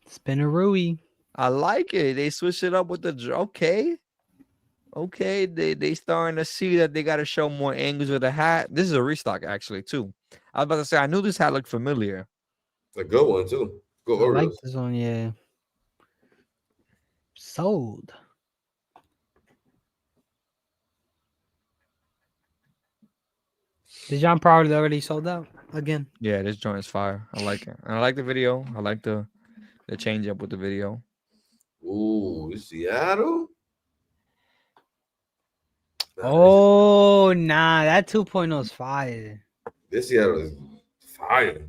Spinnerooey. I like it. They switch it up with the okay. They starting to see that they got to show more angles with the hat. This is a restock actually too. I was about to say I knew this hat looked familiar. It's a good one too. Good I like this one, yeah. Sold. The John probably already sold out again. Yeah, this joint is fire. I like it. And I like the video. I like the change up with the video. Ooh, Seattle. Oh, nah, that 2.0 is fire. This Seattle is fire.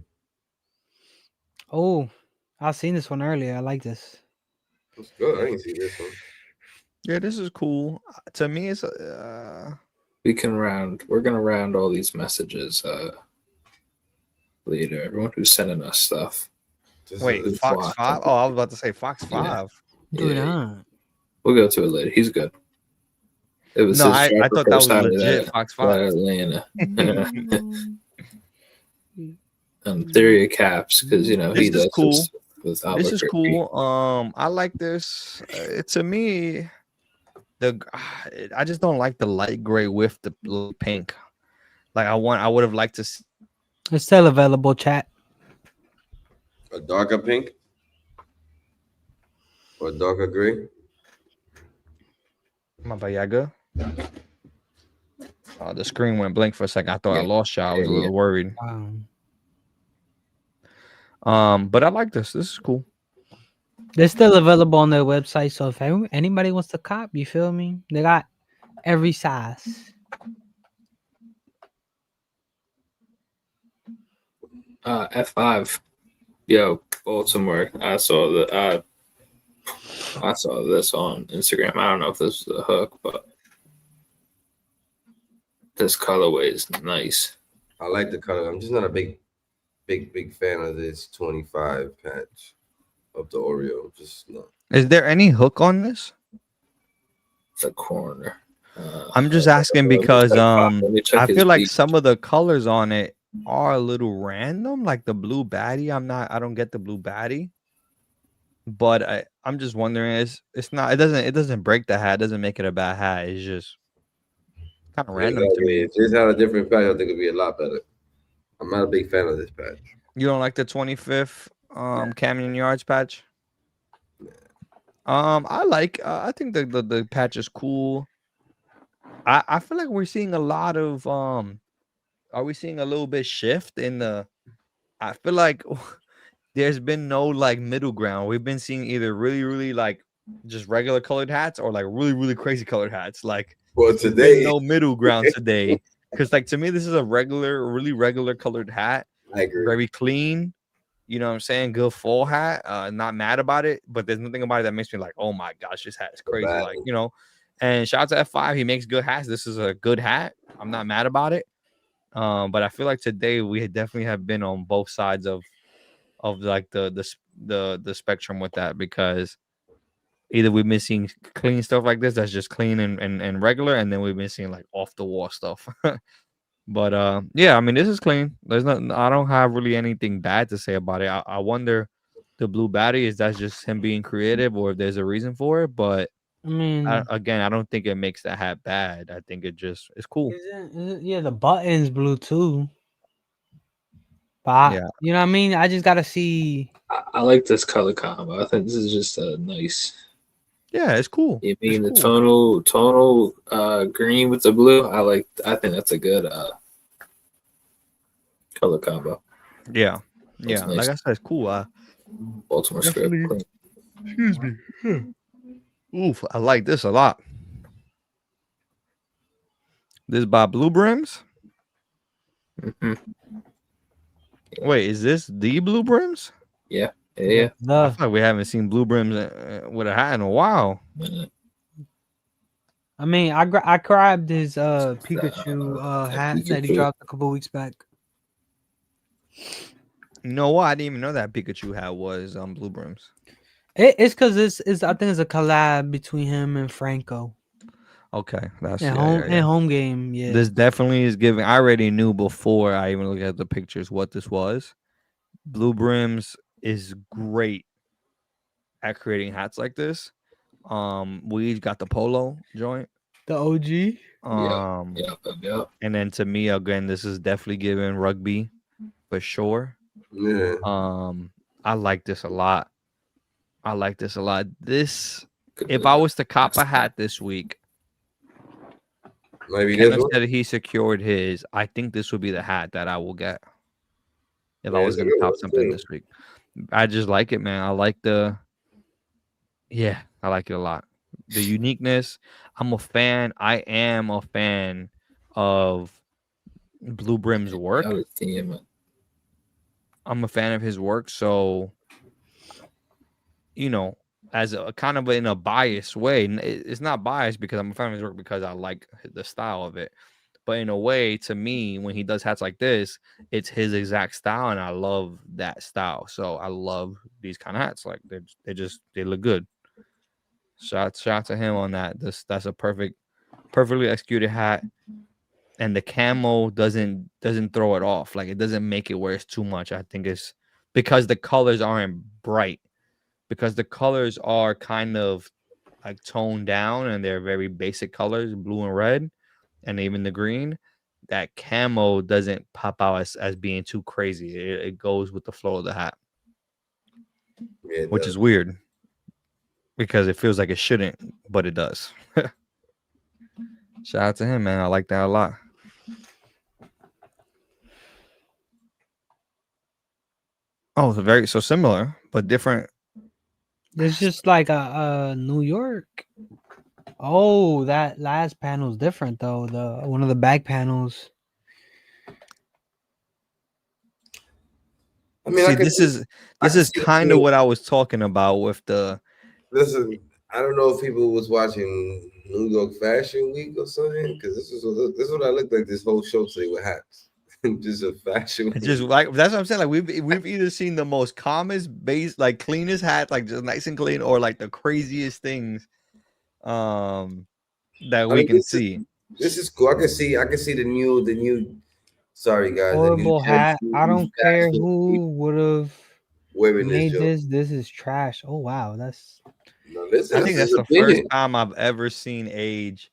Oh, I've seen this one earlier. I like this. It's good. I didn't see this one. Yeah, this is cool. To me, it's we're gonna round all these messages later. Everyone who's sending us stuff. Wait, Fox 5? Oh, I was about to say Fox 5. Yeah. We'll go to it later. He's good. It was I thought that was legit Fox 5. Atlanta. Theory of Caps, because he does cool. This is cool. I like this. To me, I just don't like the light gray with the pink. Like I would have liked to see. It's still available, chat. A darker pink or darker gray. My Viagra. The screen went blank for a second. I thought I lost y'all. I was a little worried. But I like this. This is cool. They're still available on their website. So if anybody wants to cop, you feel me? They got every size. F5. Yo, Baltimore. I saw this on Instagram. I don't know if this is a hook, but this colorway is nice. I like the color. I'm just not a big fan of this 25 patch of the Oreo. Just not. Is there any hook on this? The corner. I'm just asking because I feel like some of the colors on it are a little random, like the blue baddie. I don't get the blue baddie, but I'm just wondering. It doesn't break the hat. It doesn't make it a bad hat. It's just kind of random to me. If this had a different patch, I think it'd be a lot better. I'm not a big fan of this patch. You don't like the 25th Camden Yards patch? I think the patch is cool. I feel like we're seeing a lot of are we seeing a little bit shift in the I feel like there's been no like middle ground. We've been seeing either really, really like just regular colored hats or like really, really crazy colored hats. Like today, no middle ground today. Because like to me, this is a really regular colored hat. I agree. Very clean. You know what I'm saying? Good full hat. Not mad about it, but there's nothing about it that makes me like, oh my gosh, this hat is crazy. Like, and shout out to F5. He makes good hats. This is a good hat. I'm not mad about it. But I feel like today we definitely have been on both sides of like the spectrum with that, because either we've been seeing clean stuff like this that's just clean and regular, and then we've been seeing like off the wall stuff. But yeah, I mean, this is clean. There's nothing. I don't have really anything bad to say about it. I wonder the blue baddie, is that just him being creative or if there's a reason for it. But I mean, Again, I don't think it makes the hat bad. I think it's cool. yeah, the buttons blue too. But Yeah. you know what I mean? I just gotta see. I like this color combo. I think this is just a nice. Yeah, it's cool. You It's mean the cool. tonal green with the blue? I think that's a good color combo. Yeah. Looks Yeah. nice. Like I said, it's cool. Baltimore script. Definitely. Excuse me. Oof, I like this a lot. This by Blue Brims. Mm-hmm. Wait, is this the Blue Brims? Yeah. Yeah. I feel like we haven't seen Blue Brims with a hat in a while. I mean, I grabbed his Pikachu hat that he dropped a couple weeks back. You know what? I didn't even know that Pikachu hat was Blue Brims. It's because it's I think it's a collab between him and Franco. Okay, that's home game. Yeah, this definitely is giving. I already knew before I even looked at the pictures what this was. Blue Brims is great at creating hats like this. We got the polo joint, the OG. Yeah. And then to me again, this is definitely giving rugby for sure. Yeah. I like this a lot. This, if I was to cop a hat this week, maybe Kenneth said he secured his. I think this would be the hat that I will get if I was going to cop something this week. I just like it, man. I like it a lot. The uniqueness. I'm a fan. I am a fan of Blue Brim's work. I'm a fan of his work, so as a kind of in a biased way. It's not biased because I'm a fan of his work because I like the style of it. But in a way, to me, when he does hats like this, it's his exact style, and I love that style. So I love these kind of hats. Like they look good. Shout out to him on that. That's a perfectly executed hat, and the camo doesn't throw it off. Like it doesn't make it where it's too much. I think it's because the colors aren't bright. Because the colors are kind of like toned down and they're very basic colors, blue and red, and even the green. That camo doesn't pop out as being too crazy. It goes with the flow of the hat, which is weird because it feels like it shouldn't, but it does. Shout out to him, man. I like that a lot. Oh, so similar but different. It's just like a New York. Oh, that last panel's different though. The one of the back panels. I mean, see, this is kind of what I was talking about with the. Listen, I don't know if people was watching New York Fashion Week or something because this is what I looked like this whole show today with hats. Just a fashion. It's just like that's what I'm saying. Like we've either seen the most calmest, like cleanest hat, like just nice and clean, or like the craziest things, that we can see. This is cool. I can see the new. Sorry guys, horrible hat. I don't care who would have made this. This is trash. Oh wow, that's. I think that's the first time I've ever seen Age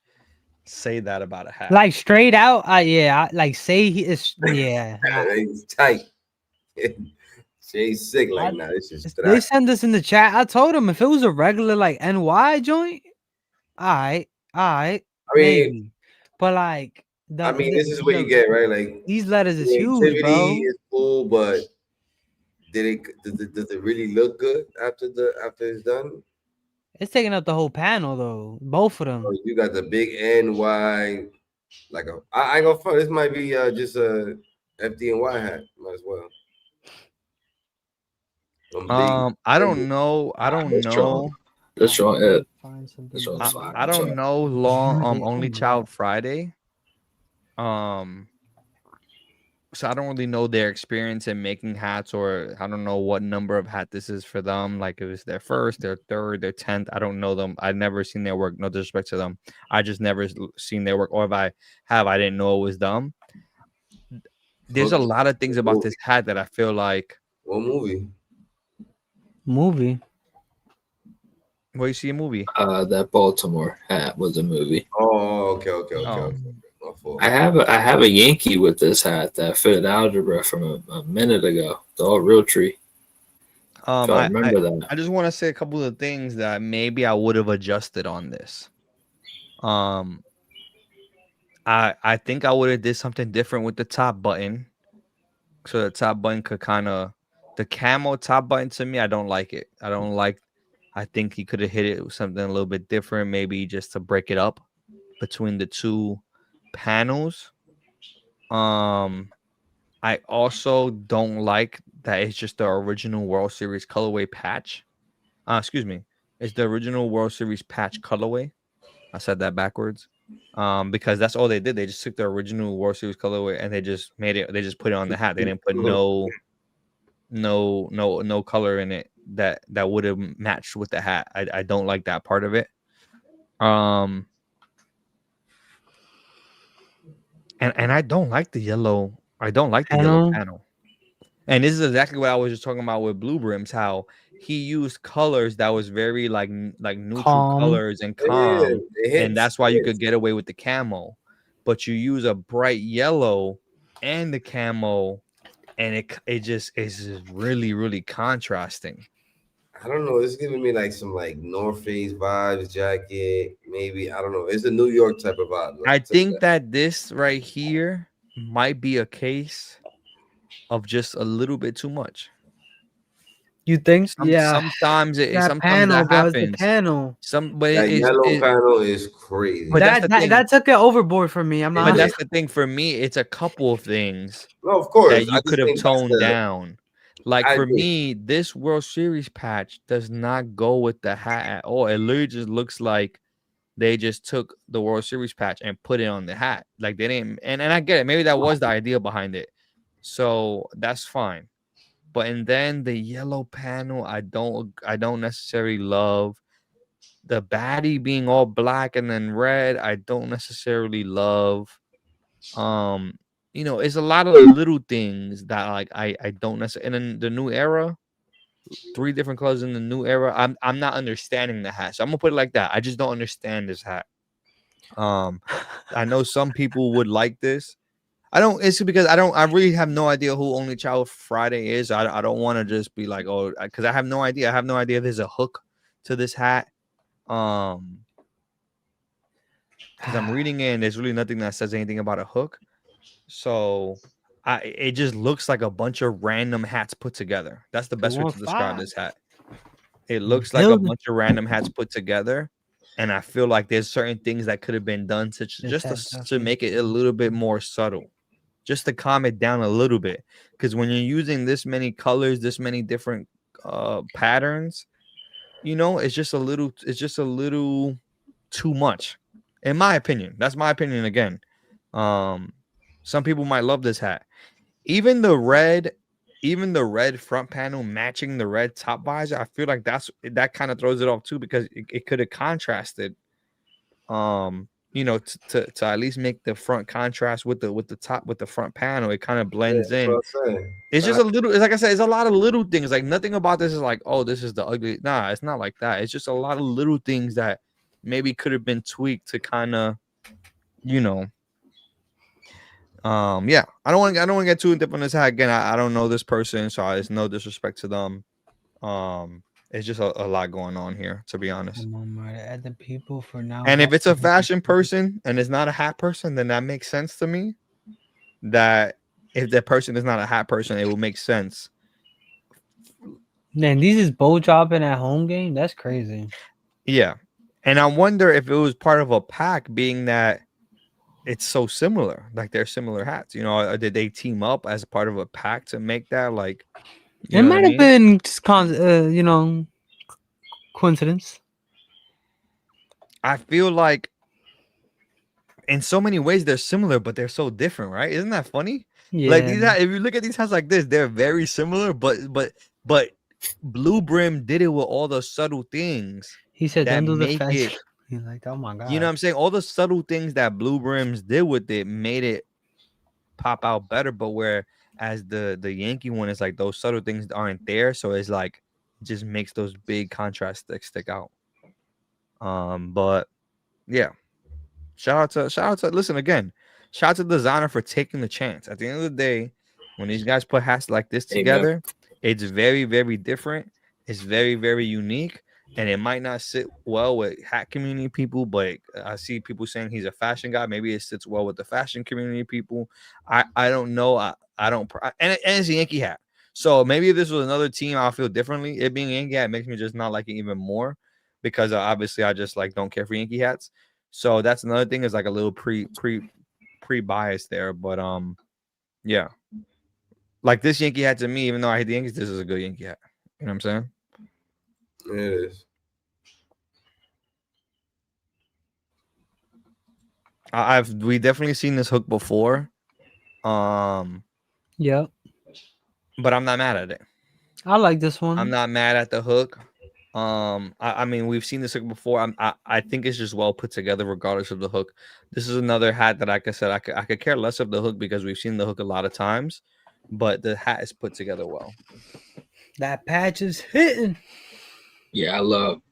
say that about a hat. Like straight out, like say he is. Yeah, he's tight. Jay's sick like now. This is. They send this in the chat. I told him if it was a regular like NY joint, all right, I mean, maybe. But like, this is what you get, right? Like these letters is huge, bro. Is cool, but does it really look good after it's done? It's taking up the whole panel though. Both of them. Oh, you got the big NY, like I ain't gonna front. This might be just a FDNY hat. Might as well. I don't know. I don't know. Let's show it. I don't know. Only Child Friday. So I don't really know their experience in making hats, or I don't know what number of hat this is for them. Like if it's their first, their third, their 10th. I don't know them. I've never seen their work. No disrespect to them. I just never seen their work. Or if I have, I didn't know it was them. There's a lot of things about this hat that I feel like. What movie? Where you see a movie? That Baltimore hat was a movie. Oh, okay. Oh. My fault. I have a Yankee with this hat that fit algebra from a minute ago. The old real tree. If I remember that. I just want to say a couple of things that maybe I would have adjusted on this. I think I would have did something different with the top button. So the top button could kind of, the camo top button to me, I don't like it. I think he could have hit it with something a little bit different, maybe just to break it up between the two panels. I also don't like that it's just the original World Series colorway patch. Excuse me. It's the original World Series patch colorway. I said that backwards. Because that's all they did. They just took the original World Series colorway and they just put it on the hat. They didn't put no color in it that would have matched with the hat. I don't like that part of it. And I don't like the yellow. I don't like the yellow panel. And this is exactly what I was just talking about with Blue Brims, how he used colors that was very like neutral colors and calm. And that's why you could get away with the camo. But you use a bright yellow and the camo, and it just is really, really contrasting. I don't know. It's giving me like some like North Face vibes, jacket. Maybe I don't know. It's a New York type of vibe. I think that this right here might be a case of just a little bit too much. You think? Sometimes that panel, that bro, happens. it's the panel. That yellow panel is crazy. But that took it overboard for me. But that's the thing for me. It's a couple of things. No, of course that you could have toned down. Like for me, this World Series patch does not go with the hat at all. It literally just looks like they just took the World Series patch and put it on the hat. Like they didn't, and I get it. Maybe that was the idea behind it. So that's fine. But and then the yellow panel, I don't necessarily love. The baddie being all black and then red, I don't necessarily love. It's a lot of little things that like I don't necessarily. And in the new era, 3 different colors in the new era, I'm not understanding the hat. So I'm gonna put it like that. I just don't understand this hat. I know some people would like this. I don't. It's because I really have no idea who Only Child Friday is. I don't want to just be like, oh, because I have no idea. I have no idea if there's a hook to this hat. Because I'm reading it and there's really nothing that says anything about a hook. So it just looks like a bunch of random hats put together. That's the best way to describe this hat. It looks like a bunch of random hats put together. And I feel like there's certain things that could have been done to make it a little bit more subtle. Just to calm it down a little bit. Because when you're using this many colors, this many different patterns, it's just a little too much. In my opinion. That's my opinion again. Some people might love this hat. Even the red front panel matching the red top visor, I feel like that kind of throws it off too, because it could have contrasted. To at least make the front contrast with the top with the front panel, it kind of blends in. It's just a little. It's like I said, it's a lot of little things. Like nothing about this is like, oh, this is the ugly. Nah, it's not like that. It's just a lot of little things that maybe could have been tweaked to kind of, yeah. I don't want to get too deep on this hat again. I don't know this person, so it's no disrespect to them. It's just a lot going on here, to be honest. At the people for now. And if it's a fashion person and it's not a hat person, then that makes sense to me. That if that person is not a hat person, it will make sense. Man, these is bow dropping at home game. That's crazy. Yeah, and I wonder if it was part of a pack, being that it's so similar. Like they're similar hats. Did they team up as part of a pack to make that? Like, it might have been just coincidence. I feel like in so many ways they're similar, but they're so different, right? Isn't that funny? Yeah. Like these hats, if you look at these hats like this, they're very similar, but Blue Brim did it with all the subtle things. He said, "Don't do the fashion." He's like, oh my god. You know what I'm saying? All the subtle things that Blue Brims did with it made it pop out better. But whereas the Yankee one is like those subtle things aren't there, so it's like it just makes those big contrasts stick out. But yeah, shout out to listen again. Shout out to the designer for taking the chance. At the end of the day, when these guys put hats like this together, it's very, very different. It's very, very unique. And it might not sit well with hat community people, but I see people saying he's a fashion guy. Maybe it sits well with the fashion community people. I don't know. I don't. And it's a Yankee hat. So maybe if this was another team, I'll feel differently. It being a Yankee hat makes me just not like it even more because obviously I just like don't care for Yankee hats. So that's another thing is like a little pre bias there. But yeah. Like this Yankee hat to me, even though I hate the Yankees, this is a good Yankee hat. You know what I'm saying? It is. We definitely seen this hook before. Yeah. But I'm not mad at it. I like this one. I'm not mad at the hook. I mean, we've seen this hook before. I think it's just well put together, regardless of the hook. This is another hat that, like I said, I could care less of the hook because we've seen the hook a lot of times, but the hat is put together well. That patch is hitting. Yeah, I love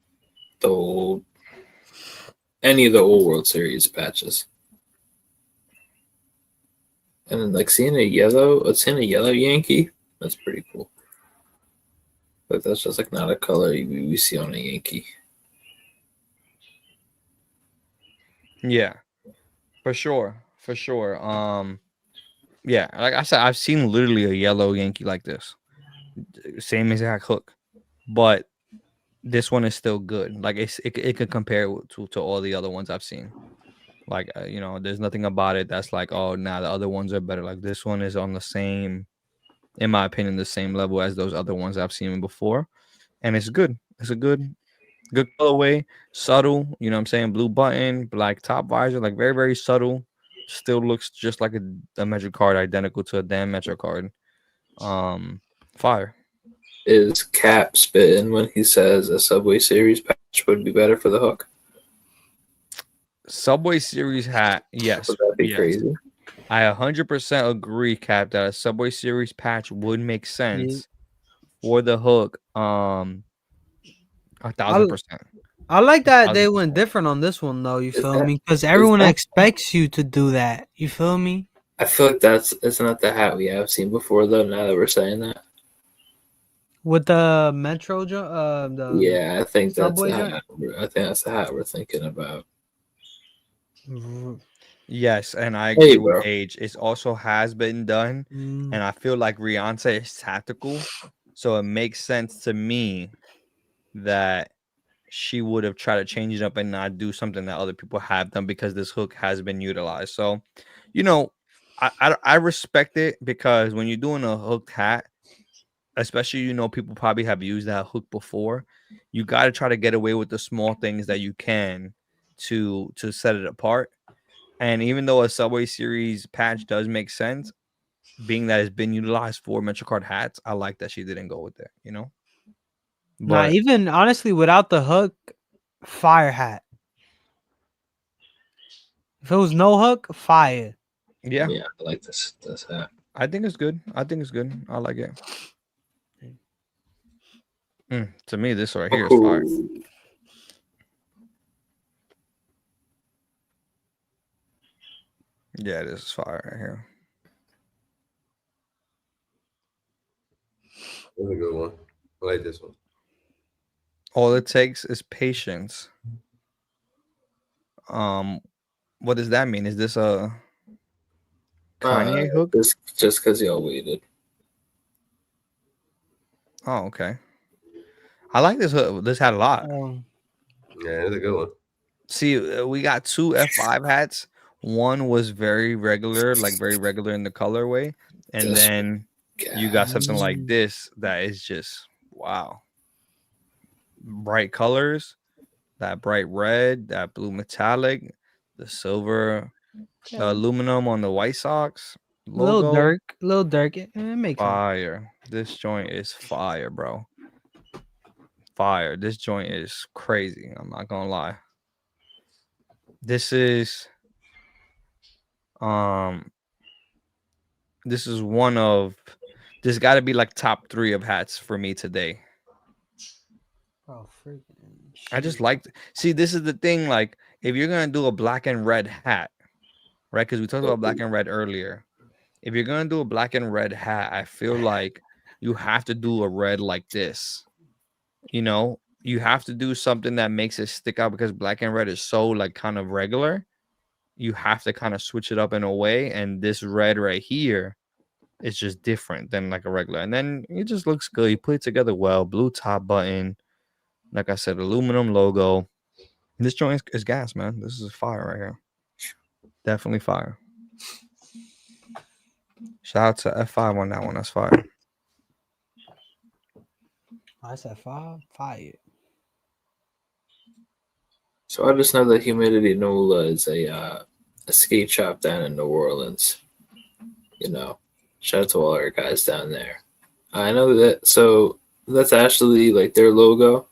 any of the old World Series patches. And then like seeing a yellow Yankee, that's pretty cool. But that's just like not a color we see on a Yankee. Yeah, for sure. Yeah, like I said, I've seen literally a yellow Yankee like this, same exact hook, but this one is still good. Like it could compare to all the other ones I've seen. Like there's nothing about it that's like, oh, nah, the other ones are better. Like this one is on the same, in my opinion, the same level as those other ones I've seen before, and it's good. It's a good colorway, subtle. You know what I'm saying? Blue button, black top visor, like very, very subtle. Still looks just like a Metro card, identical to a damn Metro card. Fire. Is Cap spitting when he says a Subway Series patch would be better for the hook? Subway Series hat, yes. Would that be crazy? I 100% agree, Cap, that a Subway Series patch would make sense for the hook. 1,000%. I like that they went different on this one, though. You feel me? Because everyone expects you to do that. You feel me? I feel like it's not the hat we have seen before, though. Now that we're saying that, with the Metro, I think that's the hat. I think that's the hat we're thinking about. Yes, and I agree with Age. It also has been done, and I feel like Rihanna is tactical, so it makes sense to me that she would have tried to change it up and not do something that other people have done because this hook has been utilized. So, I respect it because when you're doing a hooked hat, especially people probably have used that hook before, you got to try to get away with the small things that you can to set it apart. And even though a Subway Series patch does make sense, being that it's been utilized for MetroCard hats, I like that she didn't go with it, But even honestly, without the hook, fire hat. If it was no hook, fire. Yeah, I like this hat. I think it's good. I like it. To me, this right here is fire. Yeah, this is fire right here. That's a good one. I like this one. All it takes is patience. What does that mean? Is this a Kanye hook? Just because y'all waited. Oh, okay. I like this hook. This hat a lot. Yeah, it's a good one. See, we got 2 F5 hats. One was very regular in the colorway, and then you got something like this that is just wow. Bright colors, that bright red, that blue metallic, the silver, the aluminum on the White Sox logo. Little Dirk, it makes fire. This joint is fire, bro. Fire. This joint is crazy. I'm not gonna lie. This is one of this got to be like top 3 of hats for me today. Oh, freaking I just like. See, this is the thing. Like, if you're gonna do a black and red hat, right? Because we talked about black and red earlier. If you're gonna do a black and red hat, I feel like you have to do a red like this. You know, you have to do something that makes it stick out because black and red is so like kind of regular. You have to kind of switch it up in a way, and this red right here is just different than like a regular. And then it just looks good. You put it together well. Blue top button, like I said, aluminum logo. This joint is gas, man. This is fire right here. Definitely fire. Shout out to F5 on that one. That's fire. I said fire. So I just know that Humidity NOLA is a skate shop down in New Orleans. You know, shout out to all our guys down there. I know that. So that's actually like their logo,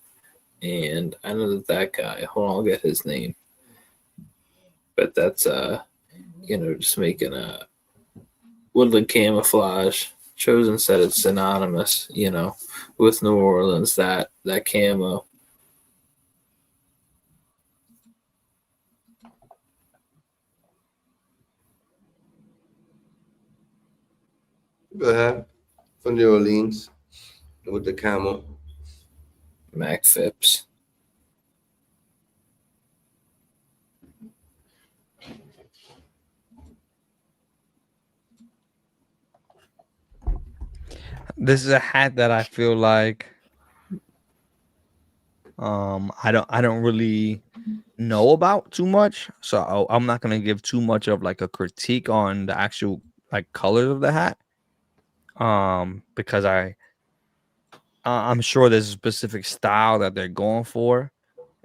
and I know that guy. Hold on, I'll get his name. But that's just making a woodland camouflage. Chosen said it's synonymous, with New Orleans. That camo. Go ahead. From New Orleans with the camel. Mac Phipps. This is a hat that I feel like I don't really know about too much, so I'm not gonna give too much of like a critique on the actual like colors of the hat, because I'm sure there's a specific style that they're going for,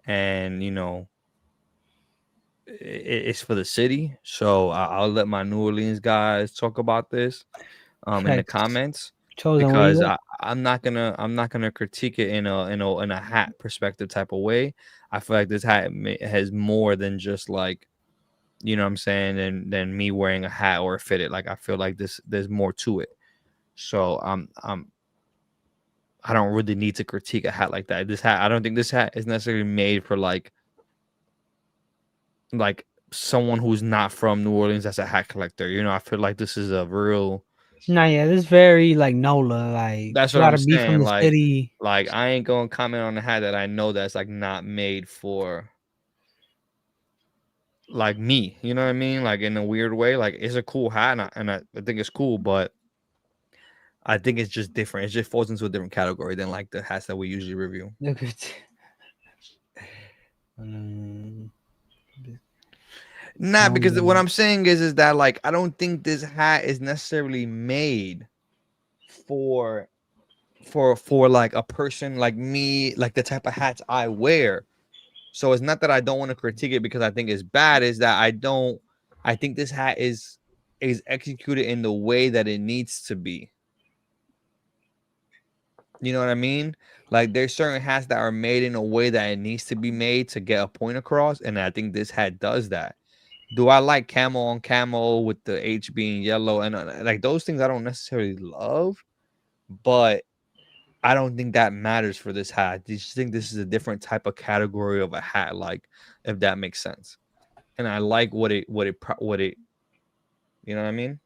and it's for the city, so I'll let my New Orleans guys talk about this in the comments. Chosen, Because I'm not gonna critique it in a hat perspective type of way. I feel like this hat has more than just like, you know what I'm saying, than me wearing a hat or a fitted. Like I feel like there's more to it. So I don't really need to critique a hat like that. I don't think this hat is necessarily made for like someone who's not from New Orleans that's a hat collector. I feel like this is a real. Nah, yeah, this is very like NOLA. Like That's you what I'm gotta be from saying. the city. Like I ain't gonna comment on the hat that I know that's like not made for like me. You know what I mean? Like in a weird way. Like it's a cool hat, and I think it's cool, but I think it's just different. It just falls into a different category than like the hats that we usually review. Nah, because what I'm saying is that like I don't think this hat is necessarily made for like a person like me, like the type of hats I wear. So it's not that I don't want to critique it because I think it's bad, is that I think this hat is executed in the way that it needs to be. You know what I mean? Like there's certain hats that are made in a way that it needs to be made to get a point across, and I think this hat does that. Do I like camo on camo with the H being yellow and like those things I don't necessarily love, but I don't think that matters for this hat. I just think this is a different type of category of a hat, like if that makes sense. And I like what it, you know what I mean?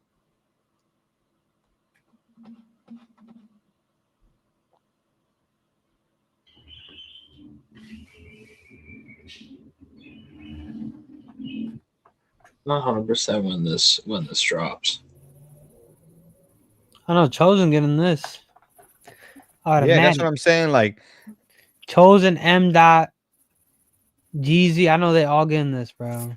Not 100% when this drops. I know Chosen getting this. Automatic. Yeah, that's what I'm saying. Like Chosen, M. Dot, Jeezy. I know they all getting this, bro.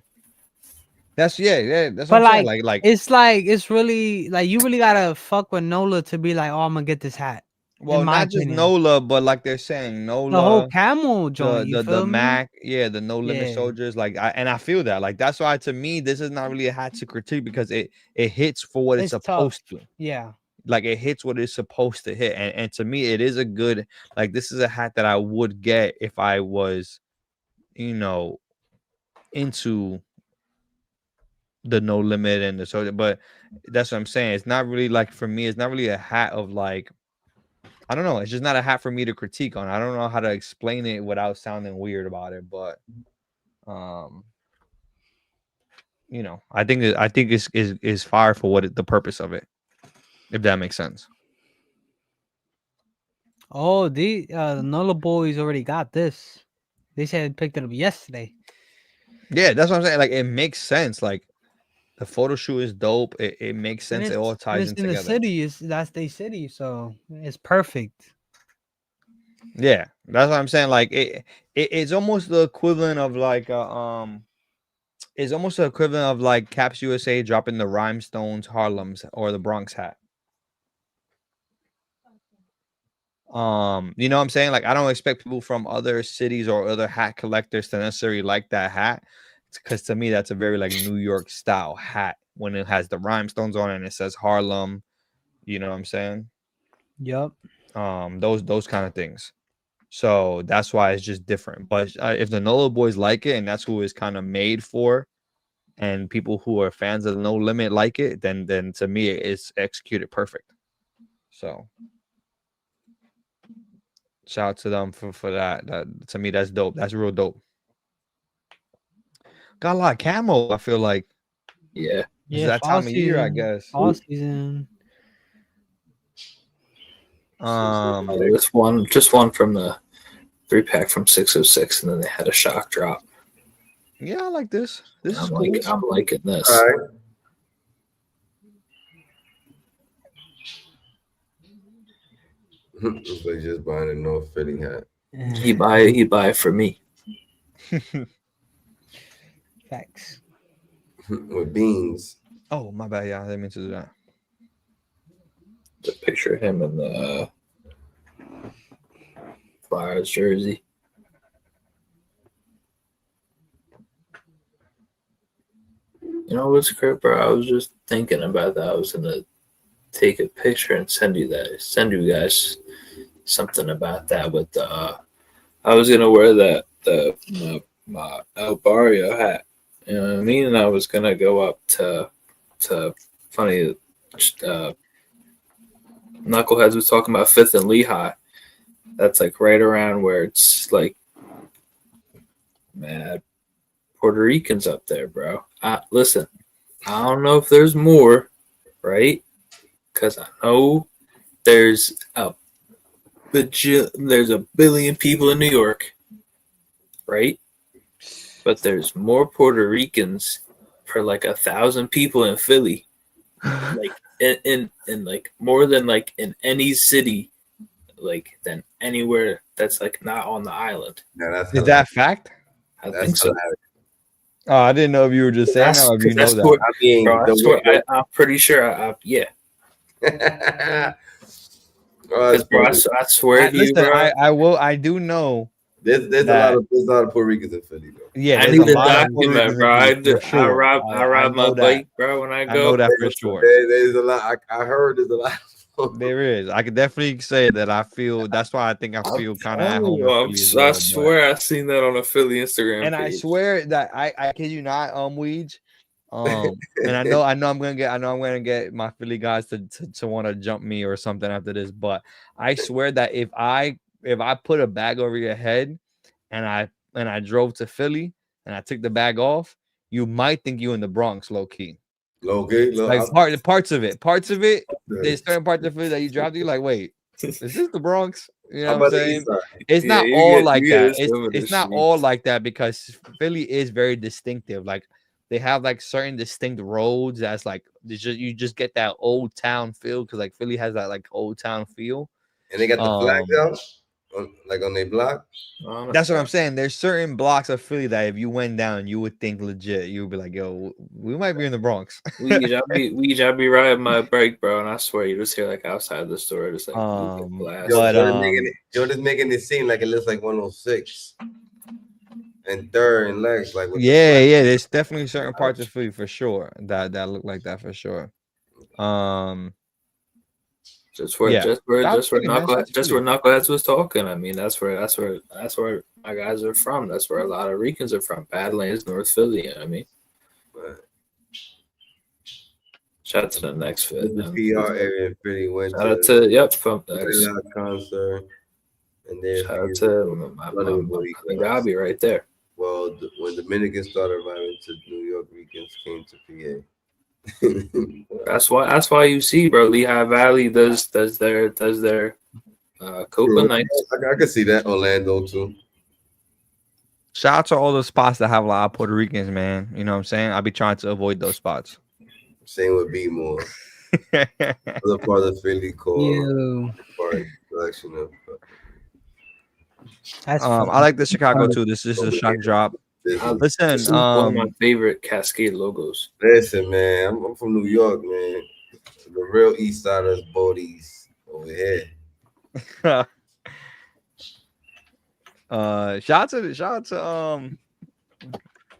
That's that's but what I'm saying. Like it's really like you really gotta fuck with NOLA to be like, oh, I'm gonna get this hat. well, not just NOLA, but like they're saying NOLA, the whole camel joint. You feel the me? Mac, the No Limit Soldiers. Like I feel that. Like that's why to me this is not really a hat to critique because it hits for what it's supposed to. Yeah. Like it hits what it's supposed to hit, and to me it is a good, like this is a hat that I would get if I was into the No Limit and the soldier. But that's what I'm saying, it's not really like, for me it's not really a hat of like I don't know. It's just not a hat for me to critique on. I don't know how to explain it without sounding weird about it, but you know, I think is fire for what the purpose of it, if that makes sense. Oh, the Nolo boys already got this. They said picked it up yesterday. Yeah, that's what I'm saying. Like, it makes sense. Like, the photo shoot is dope. It makes sense. It all ties in in the together. city. That's their city, so it's perfect. Yeah, that's what I'm saying. Like, it's almost the equivalent of like it's almost the equivalent of like Caps USA dropping the Rhinestones Harlem's or the Bronx hat. You know what I'm saying? Like, I don't expect people from other cities or other hat collectors to necessarily like that hat, because to me that's a very like New York style hat when it has the rhinestones on it and it says Harlem. You know what I'm saying? Yep. Those kind of things. So that's why it's just different. But if the Nolo boys like it and that's who it's kind of made for, and people who are fans of No Limit like it, then to me it's executed perfect. So shout out to them for that. That to me, that's dope. That's real dope. Got a lot of camo, I feel like. Yeah. It's that time of year, I guess. Fall season. There's just one from the 3-pack from 606, and then they had a shock drop. Yeah, I like this. This is I'm cool. I'm liking this. All right. Looks like just buying a North Philly hat. He buy it for me. Facts. With beans. Oh, my bad. Yeah, I didn't mean to do that. The picture of him in the Flyers jersey. You know what's great, bro? I was just thinking about that. I was gonna take a picture and send you guys something about that with the. I was gonna wear my El Barrio hat. You know what I mean? And I was gonna go up to funny. Knuckleheads was talking about 5th and Lehigh. That's like right around where it's like mad Puerto Ricans up there, bro. Listen, I don't know if there's more, right? Because I know there's a billion people in New York, right? But there's more Puerto Ricans per like 1,000 people in Philly, like in like more than like in any city, like than anywhere that's like not on the island. Yeah, Is that fact? I think so. Oh, I didn't know if you were just saying that or if you know that. What, I mean, bro, I'm pretty sure. Yeah. Because bro, I swear to you, bro. I do know. There's a lot of Puerto Ricans in Philly, though. Yeah, I need the document, bro. I ride my bike, bro. When I go, I know that for sure. There's a lot. I heard there's a lot. There is. I could definitely say that I feel. That's why I think I feel kind of at home. I swear I seen that on a Philly Instagram and page. I swear that I kid you not, Weege. And I know I'm gonna get my Philly guys to want to jump me or something after this. But I swear that if I put a bag over your head and I drove to Philly and I took the bag off, you might think you in the Bronx, low key. Like parts of it. There's certain parts of Philly that you drive to, you're like, wait, is this the Bronx? You know what I'm saying? It's not all like that. It's not all like that because Philly is very distinctive. Like they have like certain distinct roads that's like you just get that old town feel because like Philly has that like old town feel. And they got the flags out. Like on their block. That's what I'm saying. There's certain blocks of Philly that if you went down, you would think legit. You would be like, "Yo, we might be in the Bronx." I be riding my bike, bro, and I swear you just hear like outside the store, just like blast. Jordan's making it seem like it looks like 106 and 3rd and Lex. Like yeah. There's definitely certain parts of Philly for sure that look like that for sure. Just where Knuckleheads was talking. I mean, that's where my guys are from. That's where a lot of Ricans are from. Badlands, North Philly. You know what I mean, Shout out to the next fit. The PR area in Philly went Shout out to from the concert, and then shout out to my Gabi right there. Well, when Dominicans started arriving to New York, Ricans came to PA. That's why you see, bro. Lehigh Valley does their Copa nights. I can see that. Orlando too. Shout out to all those spots that have a lot of Puerto Ricans, man. You know what I'm saying? I'll be trying to avoid those spots. Same with B-more. Other part of Philly called collection of. I like the Chicago too. This is a shock drop. Listen, this is one of my favorite Cascade logos. Listen, man, I'm from New York, man. The real East Siders bodies over here. Shout out to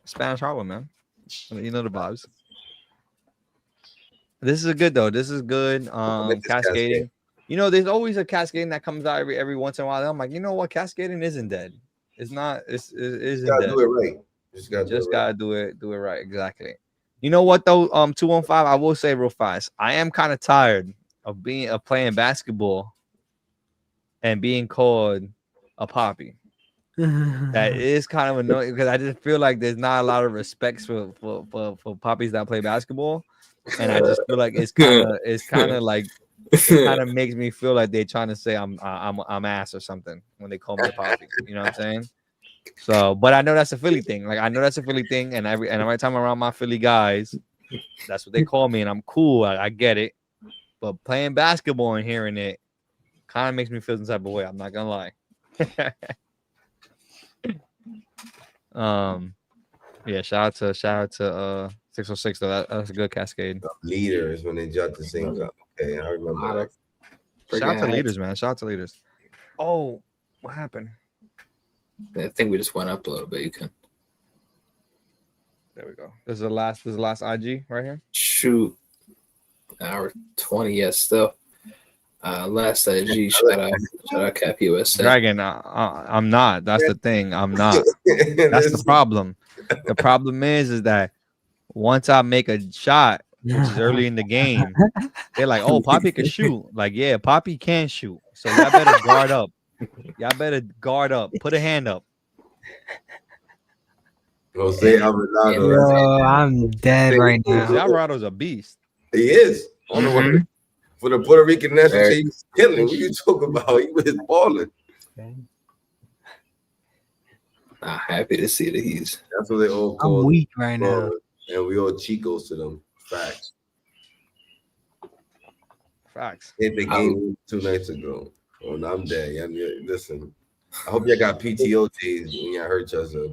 Spanish Harlem, man. You know the vibes. This is good though. This is good. Cascading. You know, there's always a cascading that comes out every once in a while. I'm like, you know what? Cascading isn't dead. It's not. It isn't dead. Do it right. Just gotta do it right. Exactly. You know what though? 215. I will say real fast. I am kind of tired of playing basketball and being called a poppy. That is kind of annoying because I just feel like there's not a lot of respect for poppies that play basketball, and I just feel like it's kind of like it kind of makes me feel like they're trying to say I'm ass or something when they call me a poppy. You know what I'm saying? So, but I know that's a Philly thing. Like I know that's a Philly thing, and every time I'm around my Philly guys, that's what they call me, and I'm cool. I get it. But playing basketball and hearing it kind of makes me feel some type of way. I'm not gonna lie. Yeah, shout out to 606 though. That's a good cascade. Leaders when they jump the same time. Okay, I remember. Shout out to leaders, man. Shout out to leaders. Oh, what happened? I think we just went up a little bit. You can. There we go. This is the last IG right here. Shoot. Hour 20, yes, still. Last IG, shout out Cap USA. Dragon, I'm not. That's the thing. I'm not. That's the problem. The problem is that once I make a shot, which is early in the game, they're like, "Oh, Poppy can shoot." Like, yeah, Poppy can shoot. So y'all better guard up. Y'all better guard up. Put a hand up. Jose Alvarado. Yo, I'm dead right now. Jose Alvarado's a beast. He is. For the Puerto Rican national team, he's killing. What you talking about? He was balling. I'm happy to see that he's. That's what they all call. I'm weak right now. And we all Chicos to them. Facts. Hit the game 2 nights ago. Oh, no, I'm dead. Yeah, listen, I hope y'all got PTO days when y'all hurt yourself.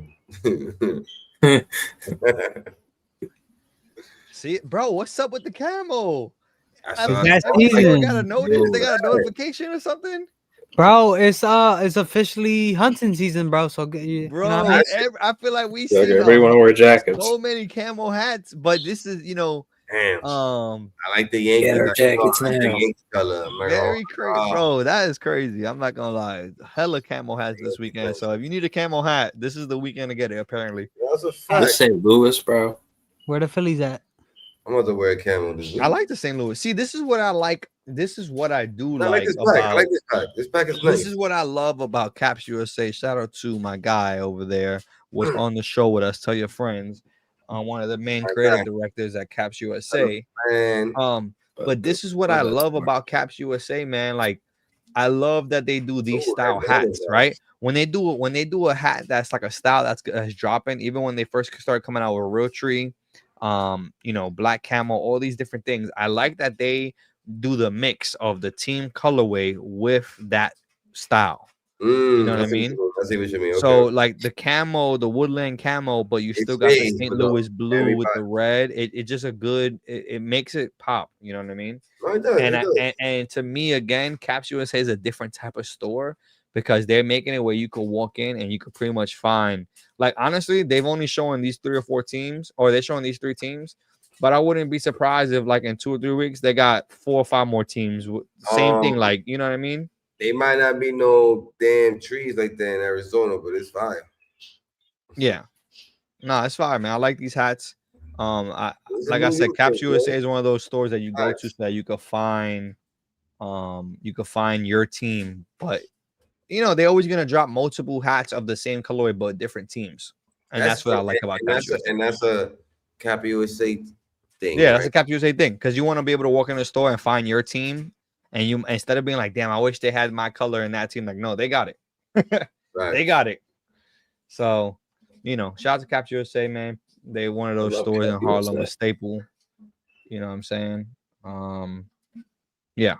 See, bro, what's up with the camo? They got a notice. They got a notification or something. Bro, it's officially hunting season, bro. So bro, you know what I mean? I feel like we see everyone wear jackets. So many camo hats, but this is Damn. I like the Yankees jackets now. Yankee color. Very crazy, bro. That is crazy. I'm not gonna lie. Hella camo hats this weekend. So if you need a camo hat, this is the weekend to get it. Apparently, that's a fact. St. Louis, bro. Where the Phillies at? I'm about to wear a camo this week. I like the St. Louis. See, this is what I like. This is what I do like this about. Pack. I like this pack. This pack is nice. This is what I love about Caps USA. Shout out to my guy over there. Was on the show with us. Tell your friends. One of the main creative directors at Caps USA. But this is what I love about Caps USA, man. Like, I love that they do these style hats, right? When they do a hat that's like a style that's dropping, even when they first started coming out with Real Tree, black camo, all these different things. I like that they do the mix of the team colorway with that style. You know what I mean? I see what you mean. Okay. So like the camo, the woodland camo, but you still got the St. Louis blue with the red. It just a good. It makes it pop. You know what I mean? It does. And to me, again, Caps USA is a different type of store because they're making it where you can walk in and you can pretty much find. Like honestly, they've only shown these 3 or 4 teams, or they're showing these 3 teams. But I wouldn't be surprised if like in 2 or 3 weeks they got 4 or 5 more teams. Same thing, like you know what I mean? They might not be no damn trees like that in Arizona, but it's fire. Yeah. No, it's fire, man. I like these hats. Like I said, Caps USA is one of those stores that you go to so that you could find your team. But they're always gonna drop multiple hats of the same colorway but different teams, and that's what I like about Caps USA. And that's a Cap USA thing. Yeah, right? that's a Cap USA thing because you want to be able to walk in the store and find your team, and you instead of being like, "Damn, I wish they had my color in that team." Like, no, they got it. They got it. So, shout out to Caps USA, man. They one of those stores in Harlem, a staple. You know what I'm saying? Yeah.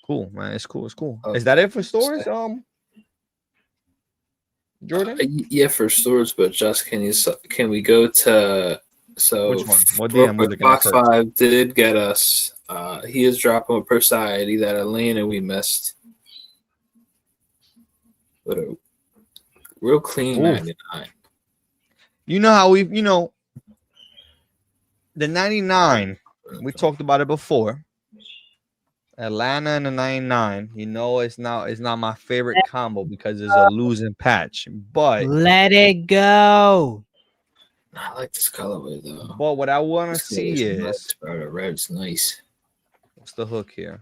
Cool, man. It's cool. Is that it for stores? Jordan? Yeah, for stores, but just can we go to which one? What DM was it? Box 5 did get us. He is dropping a per society that Atlanta we missed. But a real clean 99. You know how the 99, we talked about it before. Atlanta and the 99, it's not my favorite combo because it's a losing patch. But let it go. I like this colorway though. But what I want to see is the red's nice. What's the hook here?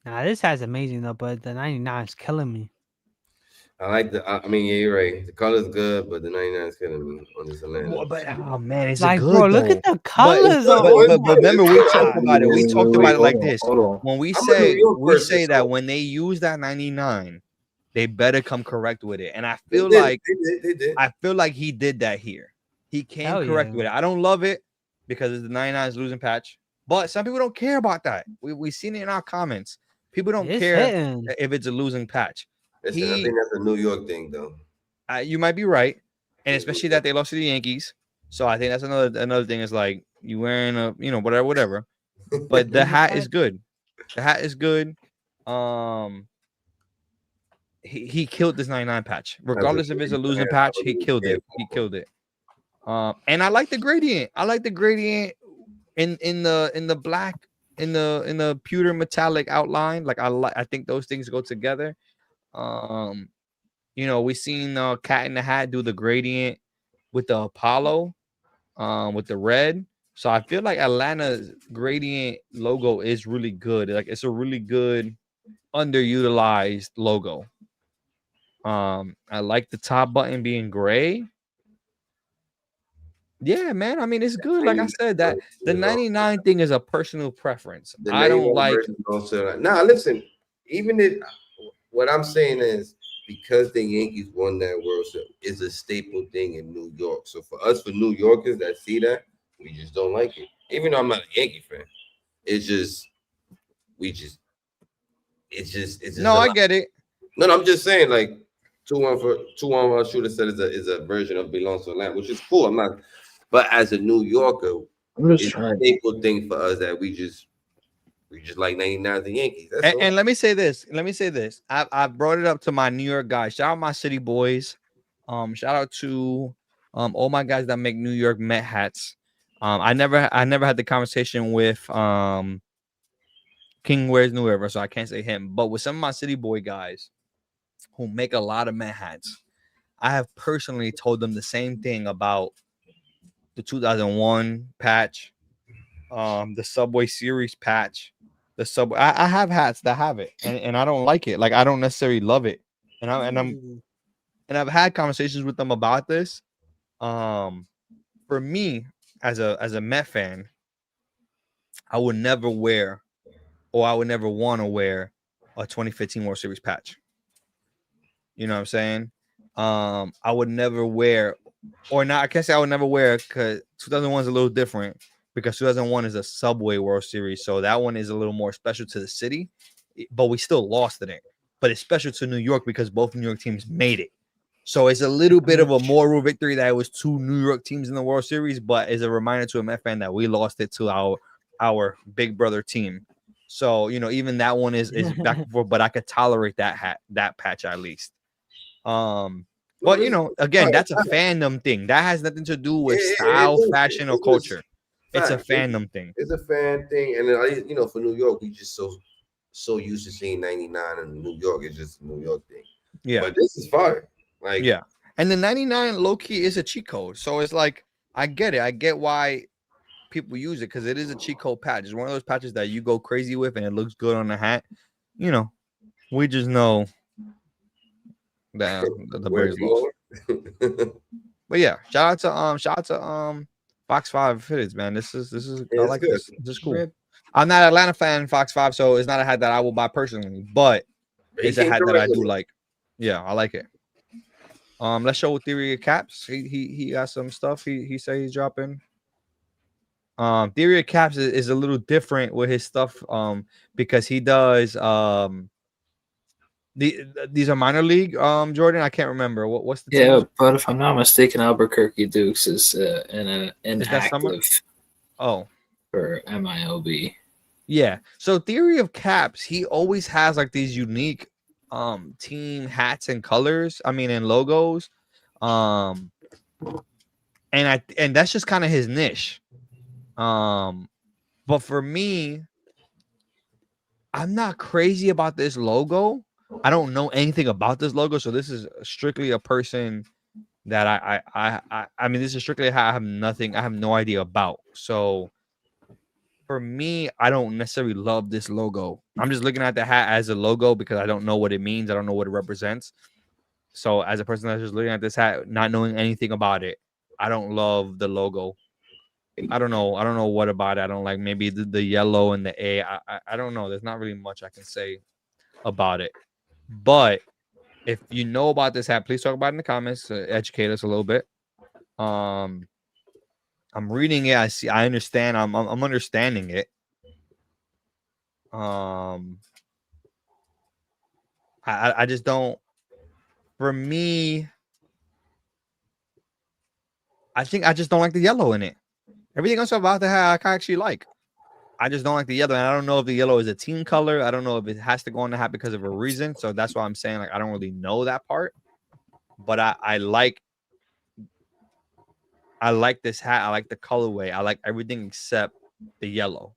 Nah, this has amazing though, but the 99 is killing me. I like yeah, you're right. The color's good, but the 99 is killing me on this Atlanta. Well, but man, it's like, good. Bro, though. Look at the colors. But remember, we talked about it. We talked about it like this. When we say that when they use that 99, they better come correct with it. And I feel like they did. I feel like he did that here. He came correct with it. I don't love it because the 99 is losing patch, but some people don't care about that. We seen it in our comments. People don't care if it's a losing patch. Listen, I think that's a New York thing, though. You might be right, and especially that they lost to the Yankees. So I think that's another thing. Is like you wearing a whatever. But the hat is good. The hat is good. He killed this 99 patch, regardless if it's a losing patch. He killed it. And I like the gradient. I like the gradient in the black in the pewter metallic outline. Like I think those things go together. We seen Cat in the Hat do the gradient with the Apollo, with the red. So I feel like Atlanta's gradient logo is really good. Like it's a really good underutilized logo. I like the top button being gray. Yeah, man. I mean, it's good. Like I said, that the 99 thing is a personal preference. I don't like. Nah, listen. Even if what I'm saying is because the Yankees won that World Series is a staple thing in New York. So for us, for New Yorkers that see that, we just don't like it. Even though I'm not a Yankee fan, it's just. No, I get it. No, I'm just saying like 2-1 shooter said is a version of belongs to Atlanta, which is cool. I'm not, but as a New Yorker, it's a staple thing for us that we just like 99 the Yankees. And let me say this. I brought it up to my New York guys. Shout out my city boys. Shout out to all my guys that make New York Met hats. I never had the conversation with King Wears New Era, so I can't say him. But with some of my city boy guys who make a lot of Met hats, I have personally told them the same thing about the 2001 patch, the Subway Series patch, the Subway. I have hats that have it, and I don't like it. Like I don't necessarily love it, and I've had conversations with them about this. For me, as a Met fan, I would never wear, or I would never want to wear, a 2015 World Series patch. You know what I'm saying? I would never wear, or not. I can't say I would never wear because 2001 is a little different because 2001 is a Subway World Series, so that one is a little more special to the city. But we still lost in it. But it's special to New York because both New York teams made it. So it's a little bit of a moral victory that it was two New York teams in the World Series, but it's a reminder to a Met fan that we lost it to our big brother team. So even that one is back and forth, but I could tolerate that patch at least. But again, that's a fandom thing. That has nothing to do with style, fashion, or culture. It's a fandom thing. It's a fan thing, and for New York, we just so used to seeing 99 in New York. It's just a New York thing. Yeah, but this is fire. Like and the 99 low key is a cheat code. So it's like I get it. I get why people use it because it is a cheat code patch. It's one of those patches that you go crazy with and it looks good on the hat. You know, we just know that the Where Bears lost. But yeah, shout out to Fox 5 Fitteds, man. This is I like good. this. This is cool. I'm not an Atlanta fan, Fox 5, so it's not a hat that I will buy personally, but it's a hat that I do like. Yeah, I like it. Let's show Theory of Caps. He got some stuff. He said he's dropping. Theory of Caps is a little different with his stuff. Because he does these are minor league. Jordan, I can't remember what's the team? But if I'm not mistaken, Albuquerque Dukes is inactive. Oh, for MILB. Yeah. So Theory of Caps, he always has like these unique team hats and colors. I mean, and logos. And that's just kind of his niche. But for me, I'm not crazy about this logo. I don't know anything about this logo, so this is strictly a person that I mean, this is strictly how I have no idea about. So for me, I don't necessarily love this logo. I'm just looking at the hat as a logo because I don't know what it means. I don't know what it represents. So as a person that's just looking at this hat, not knowing anything about it, I don't love the logo. I don't know what about it. I don't like maybe the yellow and the A. I don't know. There's not really much I can say about it. But if you know about this hat, please talk about it in the comments. Educate us a little bit. I'm reading it. I understand. I'm understanding it. I just don't. For me, I think I just don't like the yellow in it. Everything else about the hat I actually like. I just don't like the yellow, and I don't know if the yellow is a team color. I don't know if it has to go on the hat because of a reason. So that's why I'm saying like I don't really know that part. But I like this hat. I like the colorway. I like everything except the yellow.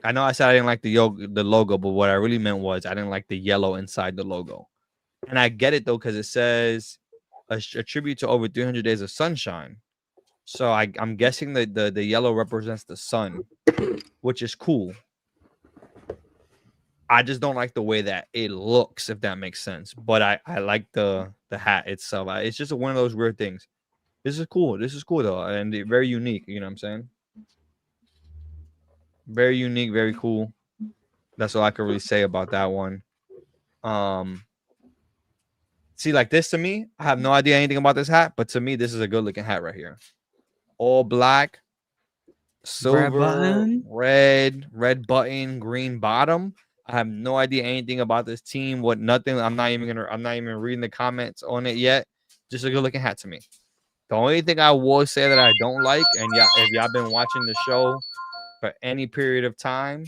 I know I said I didn't like the logo, but what I really meant was I didn't like the yellow inside the logo. And I get it though because it says a tribute to over 300 days of sunshine. So I'm guessing that the yellow represents the sun, which is cool. I just don't like the way that it looks, if that makes sense. But I like the hat itself. It's just one of those weird things. This is cool. This is cool though, and very unique. You know what I'm saying? Very unique, very cool. That's all I can really say about that one. See, like this to me, I have no idea anything about this hat, but to me, this is a good looking hat right here. All black, silver, red button, green bottom. I have no idea anything about this team. Nothing. I'm not even reading the comments on it yet. Just a good looking hat to me. The only thing I will say that I don't like, and if y'all been watching the show for any period of time,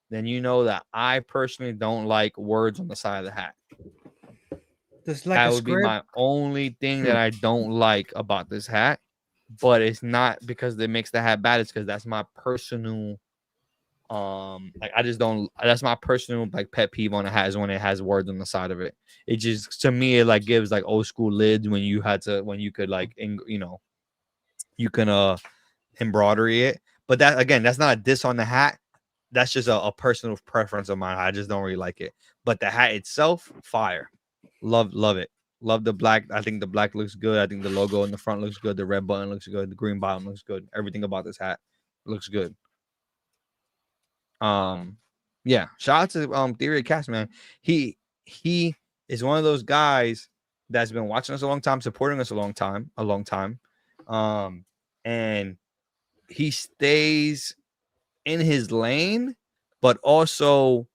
then you know that I personally don't like words on the side of the hat. That would be my only thing that I don't like about this hat. But it's not because it makes the hat bad. It's because that's my personal, like I just don't. That's my personal like pet peeve on a hat is when it has words on the side of it. It just to me it like gives like old school lids when you could like you can embroidery it. But that again, that's not a diss on the hat. That's just a personal preference of mine. I just don't really like it. But the hat itself, fire. Love it. Love the black. I think the black looks good. I think the logo in the front looks good. The red button looks good. The green bottom looks good. Everything about this hat looks good. Yeah. Shout out to Theory of Caps, man. He is one of those guys that's been watching us a long time, supporting us a long time. And he stays in his lane, but also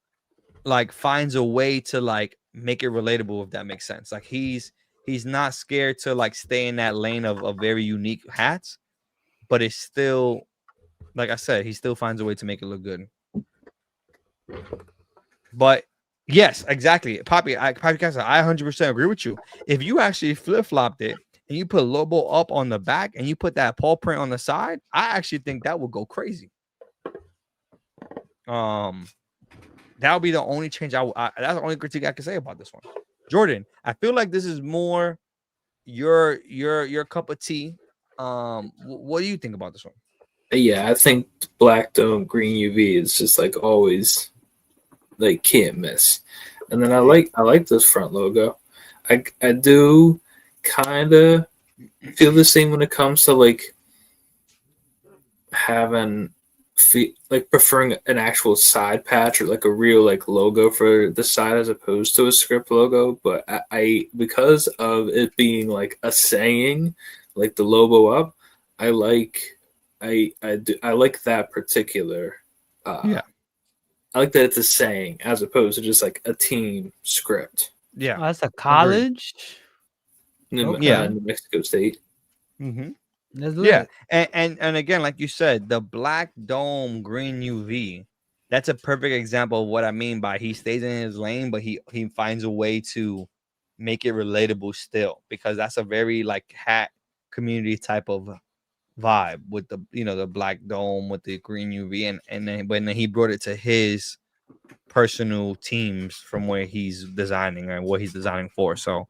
like finds a way to like make it relatable, if that makes sense. Like he's not scared to like stay in that lane of very unique hats, but it's still, like I said, he still finds a way to make it look good. But yes, exactly, Poppy. I 100% agree with you. If you actually flip-flopped it and you put Lobo up on the back and you put that paw print on the side, I actually think that would go crazy. That would be the only change that's the only critique I can say about this one. Jordan, I feel like this is more your cup of tea. What do you think about this one? Yeah, I think black dome green UV is just like always like can't miss. And then I like this front logo. I do kind of feel the same when it comes to like having like preferring an actual side patch or like a real like logo for the side as opposed to a script logo. But I because of it being like a saying, like the logo up, I like I like that particular. Yeah. I like that it's a saying as opposed to just like a team script. Yeah, that's a college. Yeah. New Mexico State. Mm-hmm. That's Yeah, lit. and again, like you said, the black dome green UV. That's a perfect example of what I mean by he stays in his lane, but he finds a way to make it relatable still, because that's a very like hat community type of vibe with the the black dome with the green UV, and then when he brought it to his personal teams from where he's designing and what he's designing for. So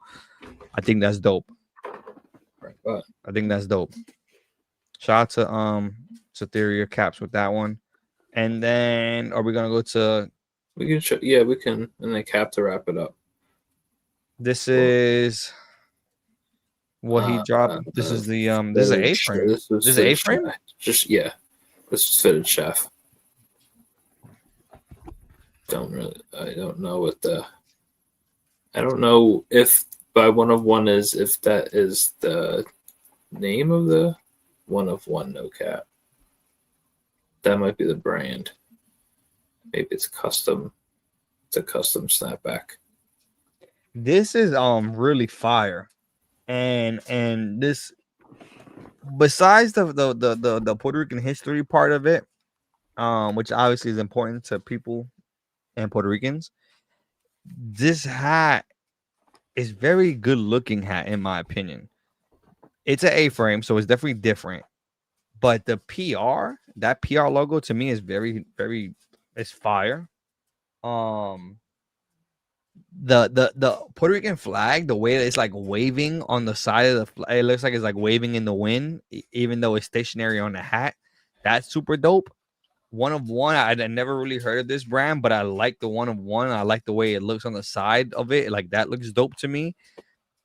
I think that's dope. Right. I think that's dope. Shout out to Cytheria Caps with that one. And then are we gonna go to we can we can, and then Cap to wrap it up. This is what he dropped. This is the this is an A-frame. This is an A-frame? Just this is fitted chef. I don't know what the I don't know if by one of one is if that is the name of the one of one no cap. That might be the brand. Maybe it's custom. It's a custom snapback. This is really fire. And this, besides the Puerto Rican history part of it, which obviously is important to people and Puerto Ricans, this hat is very good looking hat in my opinion. It's an A-frame, so it's definitely different. But the PR, that PR logo to me is very, very, it's fire. The Puerto Rican flag, the way that it's like waving on the side of the flag, it looks like it's like waving in the wind, even though it's stationary on the hat. That's super dope. One of one, I never really heard of this brand, but I like the one of one. I like the way it looks on the side of it. Like that looks dope to me.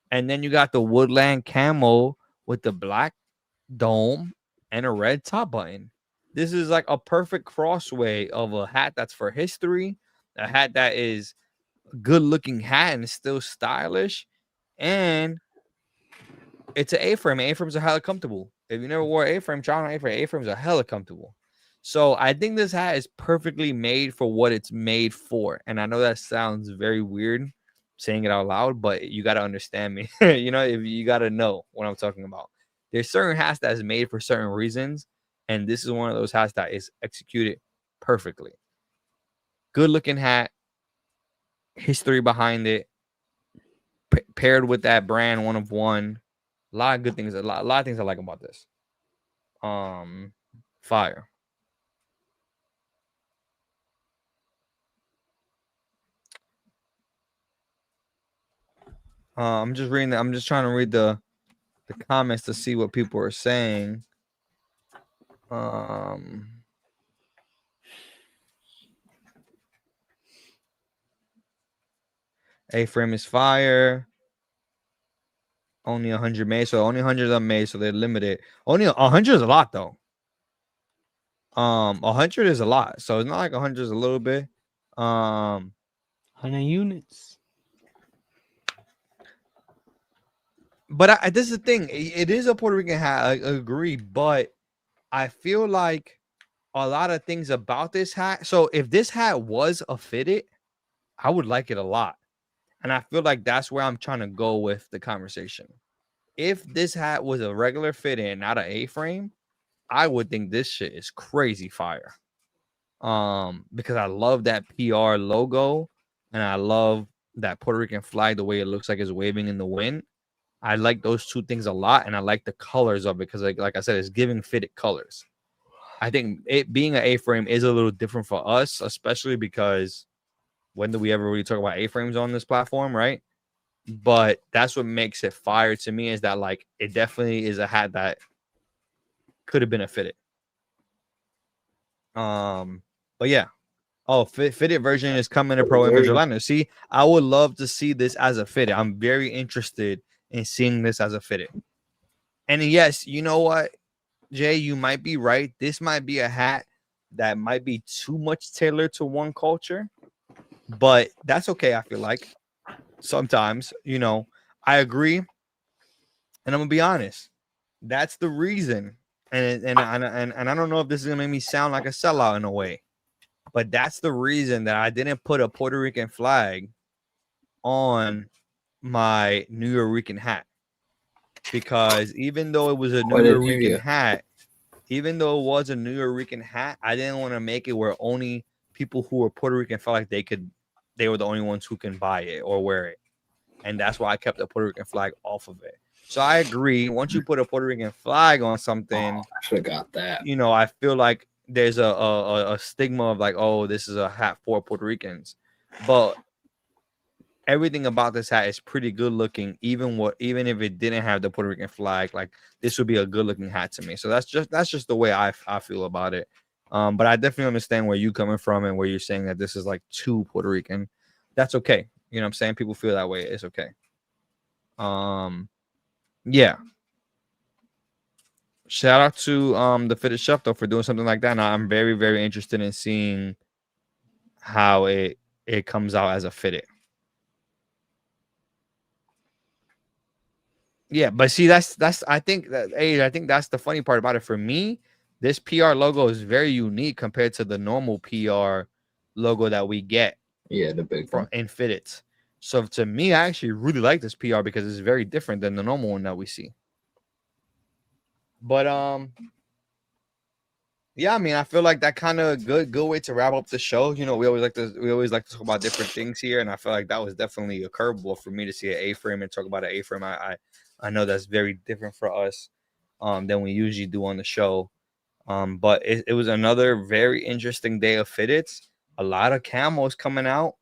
And then you got the woodland camo with the black dome and a red top button. This is like a perfect crossway of a hat that's for history, a hat that is good looking hat and still stylish, and it's an A-frame. A-frames are hella comfortable. If you never wore A-frame, try on A-frame. A-frames are hella comfortable. So I think this hat is perfectly made for what it's made for. And I know that sounds very weird saying it out loud, but you got to understand me. If you got to know what I'm talking about. There's certain hats that's made for certain reasons, and this is one of those hats that is executed perfectly. Good looking hat, history behind it, paired with that brand one of one. A lot of good things. A lot of things I like about this. Fire. I'm just reading. I'm just trying to read the comments to see what people are saying. A-frame is fire. Only 100 made, so only 100 of them made, so they're limited. Only 100 is a lot though. 100 is a lot, so it's not like 100 is a little bit. 100 units. But this is the thing. It is a Puerto Rican hat. I agree, but I feel like a lot of things about this hat. So if this hat was a fitted, I would like it a lot. And I feel like that's where I'm trying to go with the conversation. If this hat was a regular fit in, not an A-frame, I would think this shit is crazy fire. Because I love that PR logo and I love that Puerto Rican flag, the way it looks like it's waving in the wind. I like those two things a lot, and I like the colors of it because, like I said, it's giving fitted colors. I think it being an A-frame is a little different for us, especially because when do we ever really talk about A-frames on this platform, right? But that's what makes it fire to me, is that like it definitely is a hat that could have been a fitted. But yeah. Oh, fitted version is coming to Pro Image Orlando. See, I would love to see this as a fitted. I'm very interested in seeing this as a fitted. And yes, you know what, Jay, you might be right. This might be a hat that might be too much tailored to one culture, but that's okay. I feel like sometimes, I agree. And I'm gonna be honest. That's the reason. And I don't know if this is gonna make me sound like a sellout in a way, but that's the reason that I didn't put a Puerto Rican flag on my New York hat. Because even though it was a New York hat, I didn't want to make it where only people who were Puerto Rican felt like they were the only ones who can buy it or wear it. And that's why I kept the Puerto Rican flag off of it. So I agree. Once you put a Puerto Rican flag on something, I should have got that. I feel like there's a stigma of like, oh, this is a hat for Puerto Ricans. But everything about this hat is pretty good looking, even if it didn't have the Puerto Rican flag. Like, this would be a good looking hat to me. So that's just the way I feel about it. But I definitely understand where you're coming from and where you're saying that this is like too Puerto Rican. That's okay. You know what I'm saying? People feel that way. It's okay. Yeah. Shout out to the Fitted Chef though for doing something like that. And I'm very, very interested in seeing how it comes out as a fitted. Yeah, but see, that's I think that's the funny part about it. For me, this PR logo is very unique compared to the normal PR logo that we get. Yeah, the big one in fitteds. So to me, I actually really like this PR because it's very different than the normal one that we see. But yeah, I mean, I feel like that kind of good way to wrap up the show. We always like to talk about different things here, and I feel like that was definitely a curveball for me to see an A-frame and talk about an A-frame. I know that's very different for us than we usually do on the show. But it was another very interesting day of fitteds. A lot of camos coming out.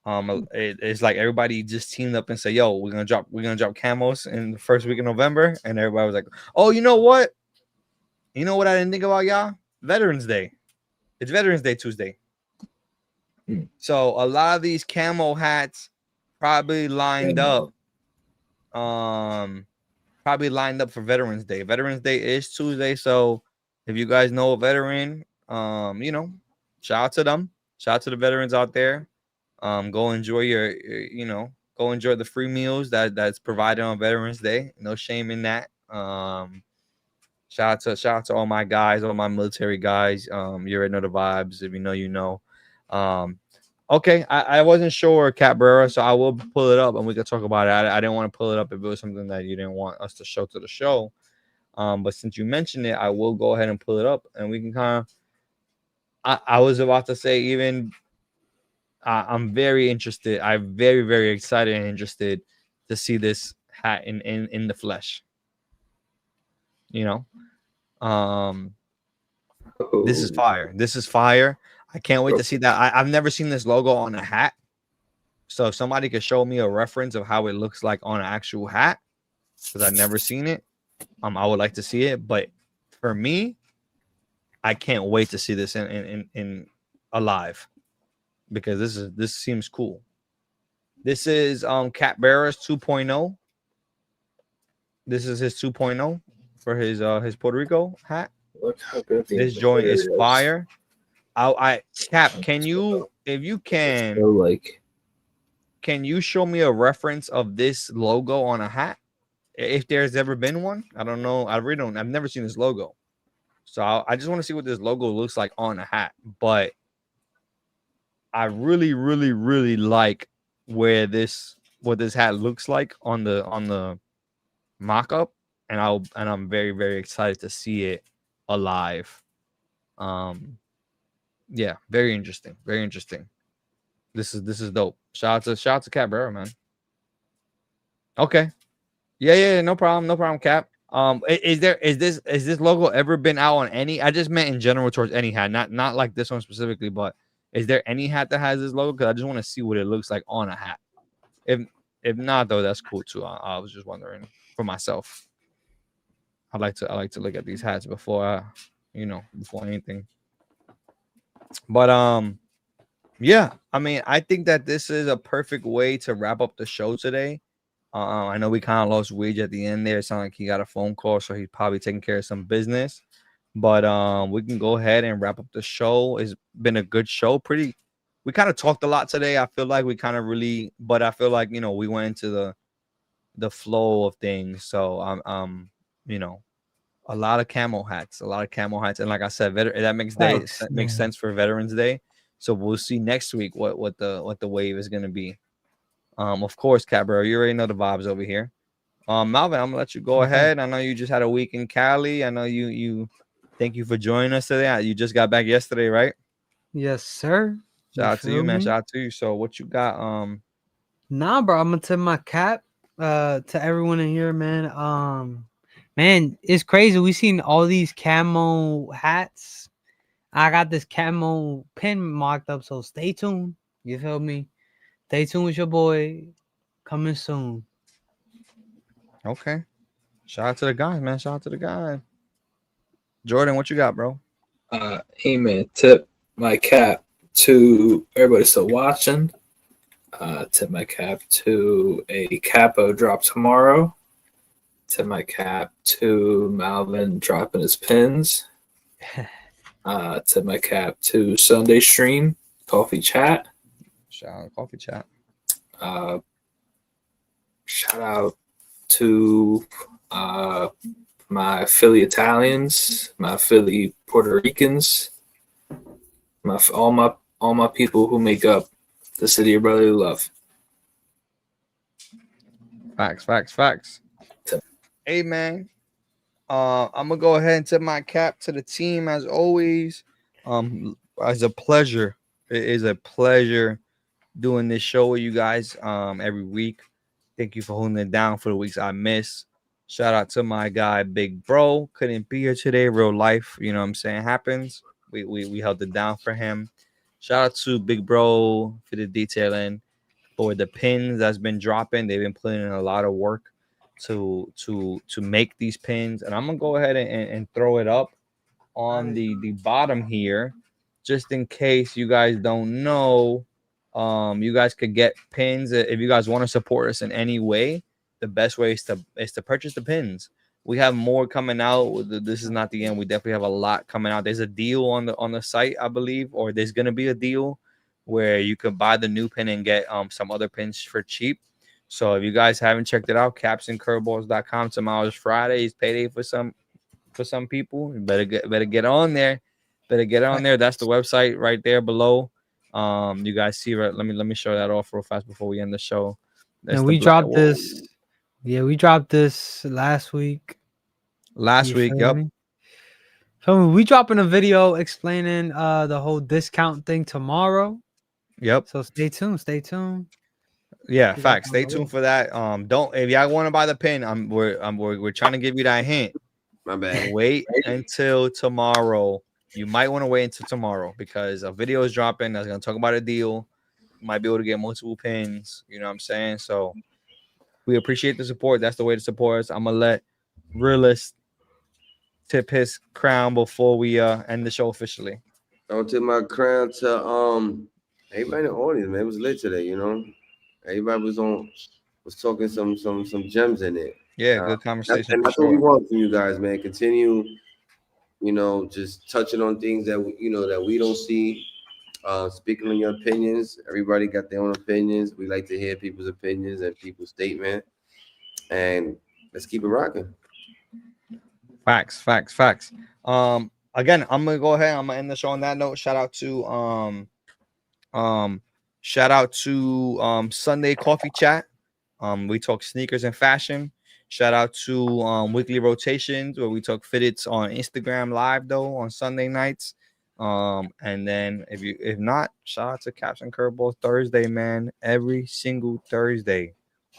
It's like everybody just teamed up and said, "Yo, we're gonna drop camos in the first week of November," and everybody was like, "Oh, you know what? You know what I didn't think about, y'all? Veterans Day. It's Veterans Day Tuesday. So a lot of these camo hats probably lined up. Probably lined up for Veterans Day. Veterans Day is Tuesday, so if you guys know a veteran, shout out to them. Shout out to the veterans out there. Go enjoy go enjoy the free meals that's provided on Veterans Day. No shame in that. Shout out to all my guys, all my military guys. You already know the vibes. If you know, you know. Okay, I wasn't sure, Cabrera, so I will pull it up and we can talk about it. I didn't want to pull it up if it was something that you didn't want us to show to the show. But since you mentioned it, I will go ahead and pull it up and we can kind of. I was about to say even. I'm very interested. I'm very, very excited and interested to see this hat in the flesh. This is fire. This is fire. I can't wait to see that. I've never seen this logo on a hat. So if somebody could show me a reference of how it looks like on an actual hat, because I've never seen it, I would like to see it. But for me, I can't wait to see this in alive, because this seems cool. This is Cat Bearer's 2.0. This is his 2.0 for his Puerto Rico hat. Look how good this joint is fire. Cap, can you, if you can, can you show me a reference of this logo on a hat? If there's ever been one, I don't know. I've never seen this logo. So I just want to see what this logo looks like on a hat. But I really, really, really like what this hat looks like on the mock-up, and I'm very, very excited to see it alive. Yeah, very interesting. Very interesting. This is dope. Shout out to Cabrera, man. Okay. Yeah, no problem, Cap. Is this logo ever been out on any? I just meant in general towards any hat, not like this one specifically, but is there any hat that has this logo? Because I just want to see what it looks like on a hat. If not, though, that's cool too. I was just wondering for myself. I like to look at these hats before before anything. But yeah, I mean, I think that this is a perfect way to wrap up the show today. I know we kind of lost Wage at the end there. It sounded like he got a phone call, so he's probably taking care of some business. But we can go ahead and wrap up the show. It's been a good show. We kind of talked a lot today. I feel like we kind of really, but I feel like we went into the flow of things. So a lot of camo hats, and like I said, that makes sense for Veterans Day. So we'll see next week what the wave is gonna be. Of course, Cabro, you already know the vibes over here. Malvin, I'm gonna let you go ahead. I know you just had a week in Cali. I know you. Thank you for joining us today. You just got back yesterday, right? Yes, sir. Shout out to you, man. Shout out to you. So what you got? Nah, bro, I'm gonna tip my cap to everyone in here, man. Man, it's crazy. We seen all these camo hats. I got this camo pin marked up, so stay tuned. You feel me? Stay tuned with your boy. Coming soon. Okay. Shout out to the guy, man. Shout out to the guy. Jordan, what you got, bro? Hey, man, tip my cap to everybody still watching. Tip my cap to a capo drop tomorrow. Tip my cap to Malvin dropping his pins. Tip my cap to Sunday stream, coffee chat. Shout out coffee chat. Shout out to my Philly Italians, my Philly Puerto Ricans, all my people who make up the city of brotherly love. Facts. Hey, man. I'm gonna go ahead and tip my cap to the team as always. It's a pleasure. It is a pleasure doing this show with you guys every week. Thank you for holding it down for the weeks I missed. Shout out to my guy Big Bro. Couldn't be here today. Real life, you know what I'm saying, happens. We held it down for him. Shout out to Big Bro for the detailing, for the pins that's been dropping. They've been putting in a lot of work to make these pins, and I'm gonna go ahead and throw it up on the bottom here, just in case you guys don't know. You guys could get pins if you guys want to support us in any way. The best way is to purchase the pins. We have more coming out. This is not the end. We definitely have a lot coming out. There's a deal on the site, I believe, or there's gonna be a deal where you can buy the new pin and get some other pins for cheap. So if you guys haven't checked it out, capsandcurveballs.com. Tomorrow's Friday. It's payday for some people. You better get on there. That's the website right there below. You guys see, right? Let me show that off real fast before we end the show. And we dropped this. Yeah, we dropped this last week. Yep. So we dropping a video explaining the whole discount thing tomorrow. Yep. So stay tuned. Yeah, facts. Stay tuned for that. Don't, if y'all want to buy the pin, we're trying to give you that hint. My bad. Wait until tomorrow. You might want to wait until tomorrow because a video is dropping that's gonna talk about a deal. You might be able to get multiple pins. You know what I'm saying? So we appreciate the support. That's the way to support us. I'm gonna let Realist tip his crown before we end the show officially. I'll tip my crown to everybody in the audience, man. It was lit today, you know. Everybody was talking some gems in it. Yeah, good conversation. And that's what we want from you guys, man. Continue, just touching on things that we don't see. Speaking on your opinions. Everybody got their own opinions. We like to hear people's opinions and people's statement. And let's keep it rocking. Facts. Again, I'm gonna go ahead. I'm gonna end the show on that note. Shout out to Sunday Coffee Chat. We talk sneakers and fashion. Shout out to Weekly Rotations, where we talk fitteds on Instagram Live though on Sunday nights. And then if not, shout out to Caps and Curveballs Thursday, man. Every single Thursday,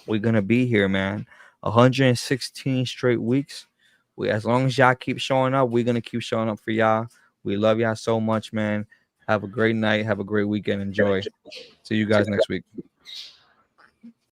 we're gonna be here, man. 116 straight weeks. As long as y'all keep showing up, we're gonna keep showing up for y'all. We love y'all so much, man. Have a great night. Have a great weekend. Enjoy. See you guys next week.